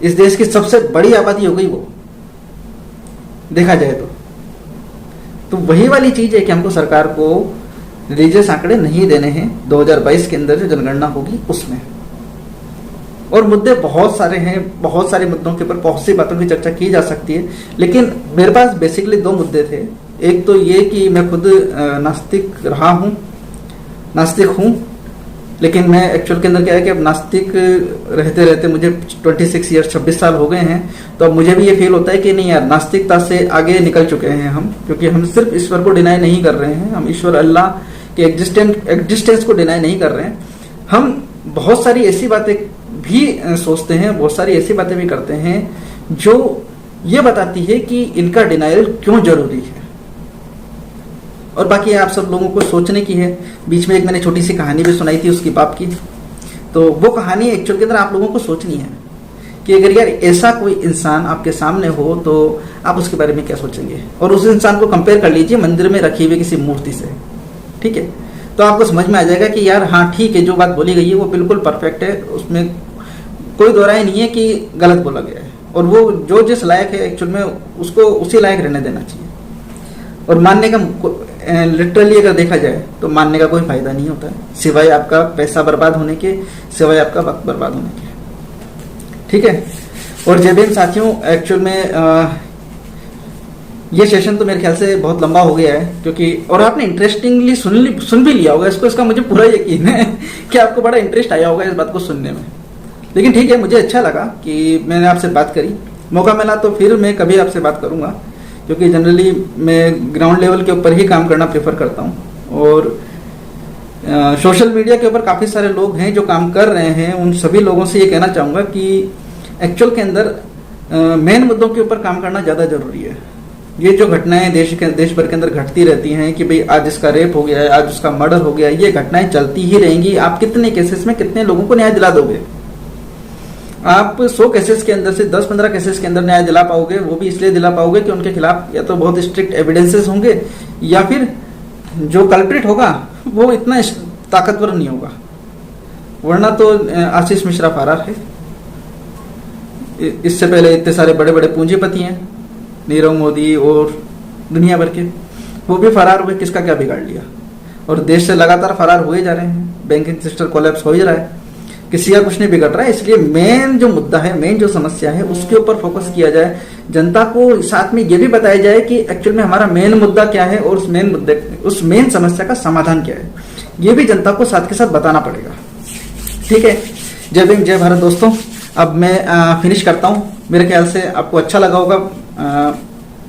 इस देश की सबसे बड़ी आबादी हो गई वो, देखा जाए तो वही वाली चीज है कि हमको सरकार को रिलीजियस आंकड़े नहीं देने हैं 2022 के अंदर जो जनगणना होगी उसमें। और मुद्दे बहुत सारे हैं, बहुत सारे मुद्दों के ऊपर बहुत सी बातों की चर्चा की जा सकती है, लेकिन मेरे पास बेसिकली 2 मुद्दे थे। एक तो ये कि मैं खुद नास्तिक हूँ, लेकिन मैं एक्चुअल के अंदर क्या है कि अब नास्तिक रहते रहते मुझे 26 ईयर 26 साल हो गए हैं, तो अब मुझे भी ये फील होता है कि नहीं यार, नास्तिकता से आगे निकल चुके हैं हम, क्योंकि हम सिर्फ ईश्वर को डिनाई नहीं कर रहे हैं, हम ईश्वर अल्लाह के एग्जिस्टेंस को डिनाई नहीं कर रहे हैं। हम बहुत सारी ऐसी बातें भी सोचते हैं, बहुत सारी ऐसी बातें भी करते हैं जो ये बताती है कि इनका डिनाइल क्यों जरूरी है। और बाकी आप सब लोगों को सोचने की है। बीच में एक मैंने छोटी सी कहानी भी सुनाई थी उसकी बाप की, तो वो कहानी एक्चुअल के अंदर आप लोगों को सोचनी है कि अगर यार ऐसा कोई इंसान आपके सामने हो तो आप उसके बारे में क्या सोचेंगे। और उस इंसान को कंपेयर कर लीजिए मंदिर में रखी हुई किसी मूर्ति से, ठीक है, तो आपको समझ में आ जाएगा कि यार हाँ ठीक है, जो बात बोली गई है वो बिल्कुल परफेक्ट है, उसमें कोई दो राय नहीं है कि गलत बोला गया है। और वो जो जिस लायक है एक्चुअल में उसको उसी लायक रहने देना चाहिए। और मानने का लिटरली अगर देखा जाए तो मानने का कोई फायदा नहीं होता है, सिवाय आपका पैसा बर्बाद होने के, सिवाय आपका वक्त बर्बाद होने के, ठीक है। और जय भीम साथियों, एक्चुअल में ये सेशन तो मेरे ख्याल से बहुत लंबा हो गया है, क्योंकि और आपने इंटरेस्टिंगली सुन भी लिया होगा इसको, इसका मुझे पूरा यकीन है कि आपको बड़ा इंटरेस्ट आया होगा इस बात को सुनने में। लेकिन ठीक है, मुझे अच्छा लगा कि मैंने आपसे बात करी। मौका मिला तो फिर मैं कभी आपसे बात करूंगा, क्योंकि जनरली मैं ग्राउंड लेवल के ऊपर ही काम करना प्रेफर करता हूँ। और सोशल मीडिया के ऊपर काफ़ी सारे लोग हैं जो काम कर रहे हैं, उन सभी लोगों से ये कहना चाहूँगा कि एक्चुअल के अंदर मेन मुद्दों के ऊपर काम करना ज़्यादा जरूरी है। ये जो घटनाएं देश भर के अंदर घटती रहती हैं कि भाई आज इसका रेप हो गया है, आज उसका मर्डर हो गया है, ये घटनाएं चलती ही रहेंगी। आप कितने केसेस में कितने लोगों को न्याय दिला दोगे? आप 100 केसेस के अंदर से 10-15 केसेस के अंदर न्याय दिला पाओगे, वो भी इसलिए दिला पाओगे कि उनके खिलाफ या तो बहुत स्ट्रिक्ट एविडेंसेस होंगे, या फिर जो कल्प्रिट होगा वो इतना ताकतवर नहीं होगा। वरना तो आशीष मिश्रा फरार है, इससे पहले इतने सारे बड़े बड़े पूंजीपति हैं, नीरव मोदी और दुनिया भर के, वो भी फरार हुए, किसका क्या बिगाड़ लिया। और देश से लगातार फरार हुए जा रहे हैं, बैंकिंग सिस्टम कोलैप्स हो ही रहा है। किसी का कुछ नहीं बिगड़ रहा है। इसलिए मेन जो मुद्दा है, मेन जो समस्या है, उसके ऊपर फोकस किया जाए। जनता को साथ में ये भी बताया जाए कि एक्चुअल में हमारा मेन मुद्दा क्या है और उस मेन समस्या का समाधान क्या है, ये भी जनता को साथ के साथ बताना पड़ेगा। ठीक है, जय भीम जय भारत दोस्तों। अब मैं फिनिश करता हूँ। मेरे ख्याल से आपको अच्छा लगा होगा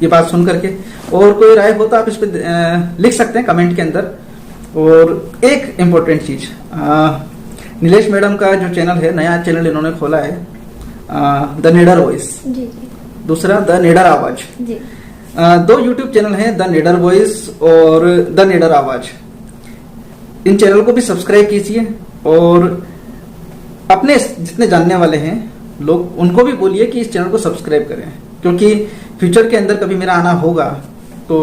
ये बात सुन करके, और कोई राय हो तो आप इस पर लिख सकते हैं कमेंट के अंदर। और एक इम्पोर्टेंट चीज, नीलेश मैडम का जो चैनल है, नया चैनल इन्होंने खोला है, द निडर वॉइस, दूसरा द निडर आवाज। दो यूट्यूब चैनल हैं, द निडर वॉइस और द निडर आवाज। इन चैनल को भी सब्सक्राइब कीजिए और अपने जितने जानने वाले हैं लोग, उनको भी बोलिए कि इस चैनल को सब्सक्राइब करें, क्योंकि फ्यूचर के अंदर कभी मेरा आना होगा तो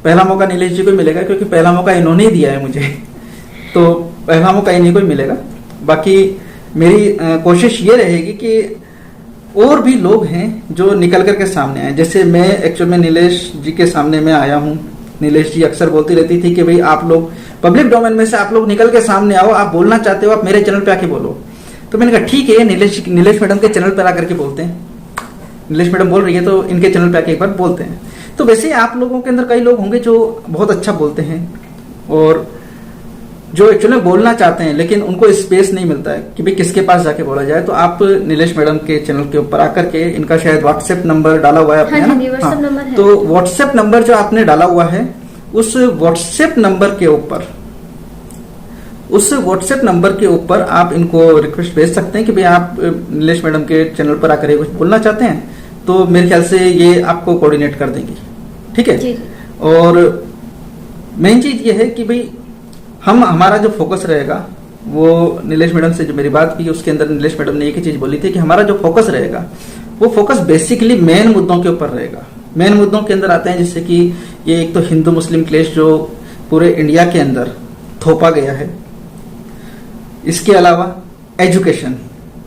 पहला मौका नीलेश जी को मिलेगा, क्योंकि पहला मौका इन्होंने ही दिया है मुझे, तो पहला मौका इन्हीं को ही मिलेगा। बाकी मेरी कोशिश ये रहेगी कि और भी लोग हैं जो निकल करके सामने आए। जैसे मैं एक्चुअल में नीलेश जी के सामने में आया हूँ। नीलेश जी अक्सर बोलती रहती थी कि भाई आप लोग पब्लिक डोमेन में से आप लोग निकल के सामने आओ, आप बोलना चाहते हो आप मेरे चैनल पे आके बोलो। तो मैंने कहा ठीक है, नीलेश मैडम के चैनल पर आकर के बोलते हैं, नीलेश मैडम बोल रही है तो इनके चैनल पे आके एक बार बोलते हैं। तो वैसे आप लोगों के अंदर कई लोग होंगे जो बहुत अच्छा बोलते हैं और जो एक्चुअली बोलना चाहते हैं, लेकिन उनको स्पेस नहीं मिलता है कि भाई किसके पास जाके बोला जाए। तो आप नीलेश मैडम के चैनल के ऊपर आकर के, इनका शायद व्हाट्सएप नंबर डाला हुआ है आपने, है ना? नंबर है। तो व्हाट्सएप नंबर जो आपने डाला हुआ है, उस व्हाट्सएप नंबर के ऊपर आप इनको रिक्वेस्ट भेज सकते हैं कि भाई आप नीलेश मैडम के चैनल पर आकर कुछ बोलना चाहते हैं, तो मेरे ख्याल से ये आपको कोऑर्डिनेट कर देंगी। ठीक है जी। और मेन चीज ये है कि भाई हमारा जो फोकस रहेगा वो नीलेश मैडम से जो मेरी बात की उसके अंदर नीलेश मैडम ने एक ही चीज बोली थी कि हमारा जो फोकस रहेगा वो फोकस बेसिकली मेन मुद्दों के ऊपर रहेगा। मेन मुद्दों के अंदर आते हैं जैसे कि ये एक तो हिंदू मुस्लिम क्लेश जो पूरे इंडिया के अंदर थोपा गया है। इसके अलावा एजुकेशन,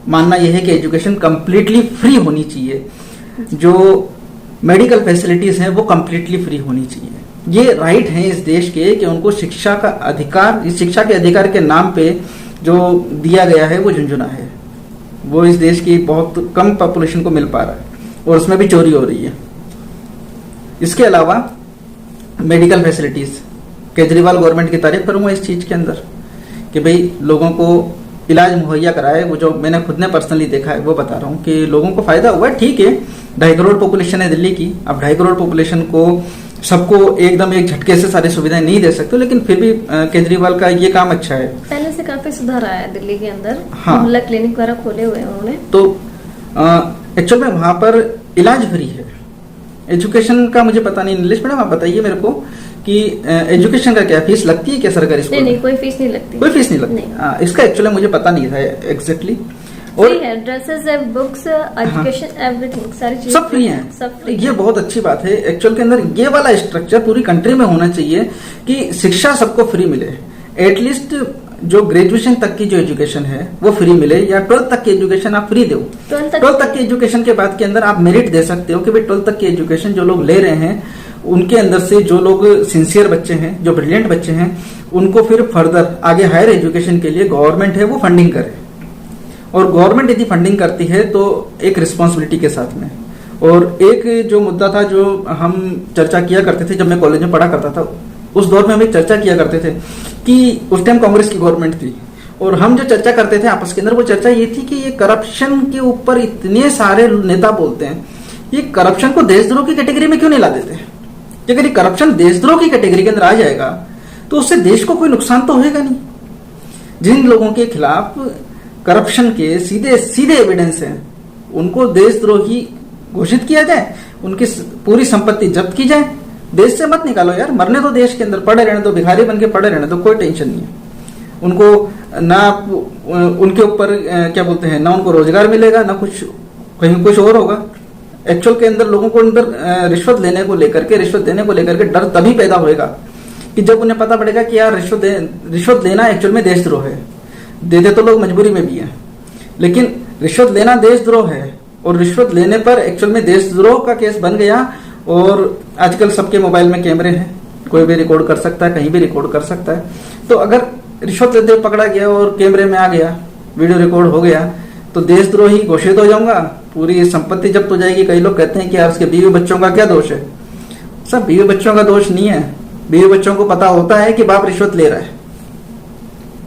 मानना यह है कि एजुकेशन कंप्लीटली फ्री होनी चाहिए, जो मेडिकल फैसिलिटीज हैं वो कंप्लीटली फ्री होनी चाहिए। ये राइट है इस देश के कि उनको शिक्षा का अधिकार, इस शिक्षा के अधिकार के नाम पे जो दिया गया है वो झुंझुना है, वो इस देश की बहुत कम पॉपुलेशन को मिल पा रहा है और उसमें भी चोरी हो रही है। इसके अलावा मेडिकल फैसिलिटीज, केजरीवाल गवर्नमेंट की तारीफ करूंगा इस चीज के अंदर कि भाई लोगों को इलाज मुहैया कराए। वो जो मैंने खुद ने पर्सनली देखा है वो बता रहा हूँ कि लोगों को फायदा हुआ है। ठीक है, 2.5 करोड़ पॉपुलेशन है दिल्ली की, अब 2.5 करोड़ पॉपुलेशन को सबको एकदम एक झटके से सारी सुविधाएं नहीं दे सकते, लेकिन फिर भी केजरीवाल का ये काम अच्छा है। पहले से काफी सुधार आया है दिल्ली के अंदर। हाँ, मोहल्ला क्लिनिक वगैरह खोले हुए हैं उन्होंने। तो एक्चुअल में वहां पर इलाज फ्री है। एजुकेशन का मुझे पता नहीं, नीलेश मैडम आप बताइए मेरे को कि एजुकेशन का क्या फीस लगती है क्या सरकारी स्कूल? नहीं, कोई फीस नहीं लगती। कोई फीस नहीं लगती। इसका एक्चुअली मुझे पता नहीं था एग्जैक्टली। और ड्रेसेस, बुक्स, एजुकेशन, एवरीथिंग, सारी चीजें सब फ्री हैं। सब फ्री। ये बहुत अच्छी बात है। एक्चुअल के अंदर ये वाला स्ट्रक्चर पूरी कंट्री में होना चाहिए कि शिक्षा सबको फ्री मिले। एटलीस्ट जो ग्रेजुएशन तक की जो एजुकेशन है वो फ्री मिले, या 12th तक की एजुकेशन आप फ्री दो। 12th तक की एजुकेशन के बाद के अंदर आप मेरिट दे सकते हो कि भाई 12th तक की एजुकेशन जो लोग ले रहे हैं उनके अंदर से जो लोग सिंसियर बच्चे हैं, जो ब्रिलियंट बच्चे हैं, उनको फिर फर्दर आगे हायर एजुकेशन के लिए गवर्नमेंट है वो फंडिंग करे। और गवर्नमेंट यदि फंडिंग करती है तो एक रिस्पॉन्सिबिलिटी के साथ में। और एक जो मुद्दा था जो हम चर्चा किया करते थे जब मैं कॉलेज में पढ़ा करता था, उस दौर में हम एक चर्चा किया करते थे कि उस टाइम कांग्रेस की गवर्नमेंट थी और हम जो चर्चा करते थे आपस के अंदर, वो चर्चा ये थी कि ये करप्शन के ऊपर इतने सारे नेता बोलते हैं, ये करप्शन को देशद्रोह की कैटेगरी में क्यों नहीं ला देते? अगर ये करप्शन देशद्रोह की कैटेगरी के अंदर आ जाएगा तो उससे देश को कोई नुकसान तो होगा नहीं। जिन लोगों के खिलाफ करप्शन के सीधे सीधे एविडेंस हैं उनको देशद्रोही घोषित किया जाए, उनकी पूरी संपत्ति जब्त की जाए। देश से मत निकालो यार, मरने तो देश के अंदर पड़े रहने दो, भिखारी बन के पड़े रहने दो, कोई टेंशन नहीं है उनको। ना उनके ऊपर क्या बोलते हैं, ना उनको रोजगार मिलेगा, ना कुछ कहीं कुछ और होगा। एक्चुअल के अंदर लोगों को अंदर रिश्वत देने को लेकर के डर तभी पैदा होएगा कि जब उन्हें पता पड़ेगा कि यार रिश्वत लेना एक्चुअल में देशद्रोह है। देते तो लोग मजबूरी में भी है, लेकिन रिश्वत लेना देशद्रोह है और रिश्वत लेने पर एक्चुअल में देशद्रोह का केस बन गया। और आजकल सबके मोबाइल में कैमरे हैं, कोई भी रिकॉर्ड कर सकता है, कहीं भी रिकॉर्ड कर सकता है। तो अगर रिश्वत लेते पकड़ा गया और कैमरे में आ गया वीडियो रिकॉर्ड हो गया तो देशद्रोही घोषित हो जाऊंगा, पूरी संपत्ति जब्त हो जाएगी। कई लोग कहते हैं कि यार उसके बीवी बच्चों का क्या दोष है। सब बीवी बच्चों का दोष नहीं है, बीवी बच्चों को पता होता है कि बाप रिश्वत ले रहा है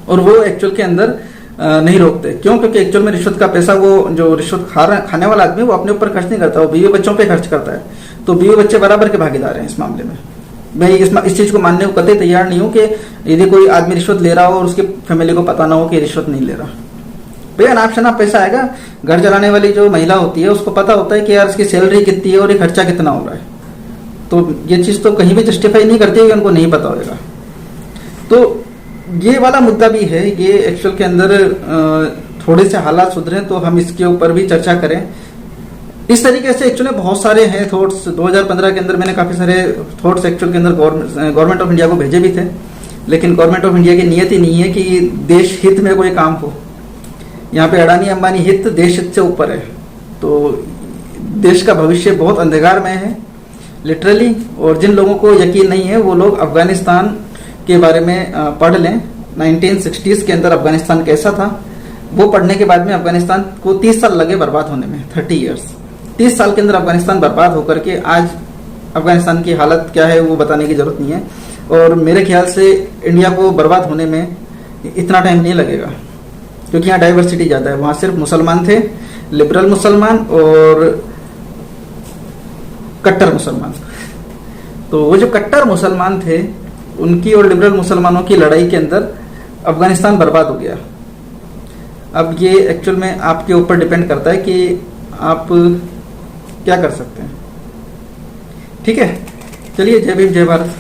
और वो एक्चुअल के अंदर नहीं रोकते। क्यों? क्योंकि एक्चुअल में रिश्वत का पैसा वो जो रिश्वत खाने वाला आदमी वो अपने ऊपर खर्च नहीं करता, वो बीवी बच्चों पे खर्च करता है। तो बीवी बच्चे बराबर के भागीदार हैं इस मामले में। मैं इस चीज को मानने को कतई तैयार नहीं हूं कि यदि कोई आदमी रिश्वत ले रहा हो और उसकी फैमिली को पता ना हो कि रिश्वत नहीं ले रहा। भैया अनाप शनाप पैसा आएगा। घर चलाने वाली जो महिला होती है उसको पता होता है कि यार इसकी सैलरी कितनी है और ये खर्चा कितना हो रहा है। तो ये चीज तो कहीं भी जस्टिफाई नहीं करती है, उनको नहीं पता होगा। तो ये वाला मुद्दा भी है। ये एक्चुअल के अंदर थोड़े से हालात सुधरे तो हम इसके ऊपर भी चर्चा करें। इस तरीके से एक्चुअली बहुत सारे हैं थॉट्स। 2015 के अंदर मैंने काफी सारे थॉट्स एक्चुअल के अंदर गवर्नमेंट ऑफ इंडिया को भेजे भी थे, लेकिन गवर्नमेंट ऑफ इंडिया की नीयत ही नहीं है कि देश हित में कोई काम हो। यहाँ पे अडानी अंबानी हित देश हित से ऊपर है। तो देश का भविष्य बहुत अंधकार में है लिटरली। और जिन लोगों को यकीन नहीं है वो लोग अफगानिस्तान के बारे में पढ़ लें। 1960s के अंदर अफगानिस्तान कैसा था वो पढ़ने के बाद में अफगानिस्तान को 30 साल लगे बर्बाद होने में, 30 ईयर्स। 30 साल के अंदर अफगानिस्तान बर्बाद होकर के आज अफगानिस्तान की हालत क्या है वो बताने की जरूरत नहीं है। और मेरे ख्याल से इंडिया को बर्बाद होने में इतना टाइम नहीं लगेगा, क्योंकि यहाँ डाइवर्सिटी ज़्यादा है। वहाँ सिर्फ मुसलमान थे, लिबरल मुसलमान और कट्टर मुसलमान। तो वो जो कट्टर मुसलमान थे उनकी और लिबरल मुसलमानों की लड़ाई के अंदर अफगानिस्तान बर्बाद हो गया। अब ये एक्चुअल में आपके ऊपर डिपेंड करता है कि आप क्या कर सकते हैं। ठीक है, चलिए, जय भीम जय भारत।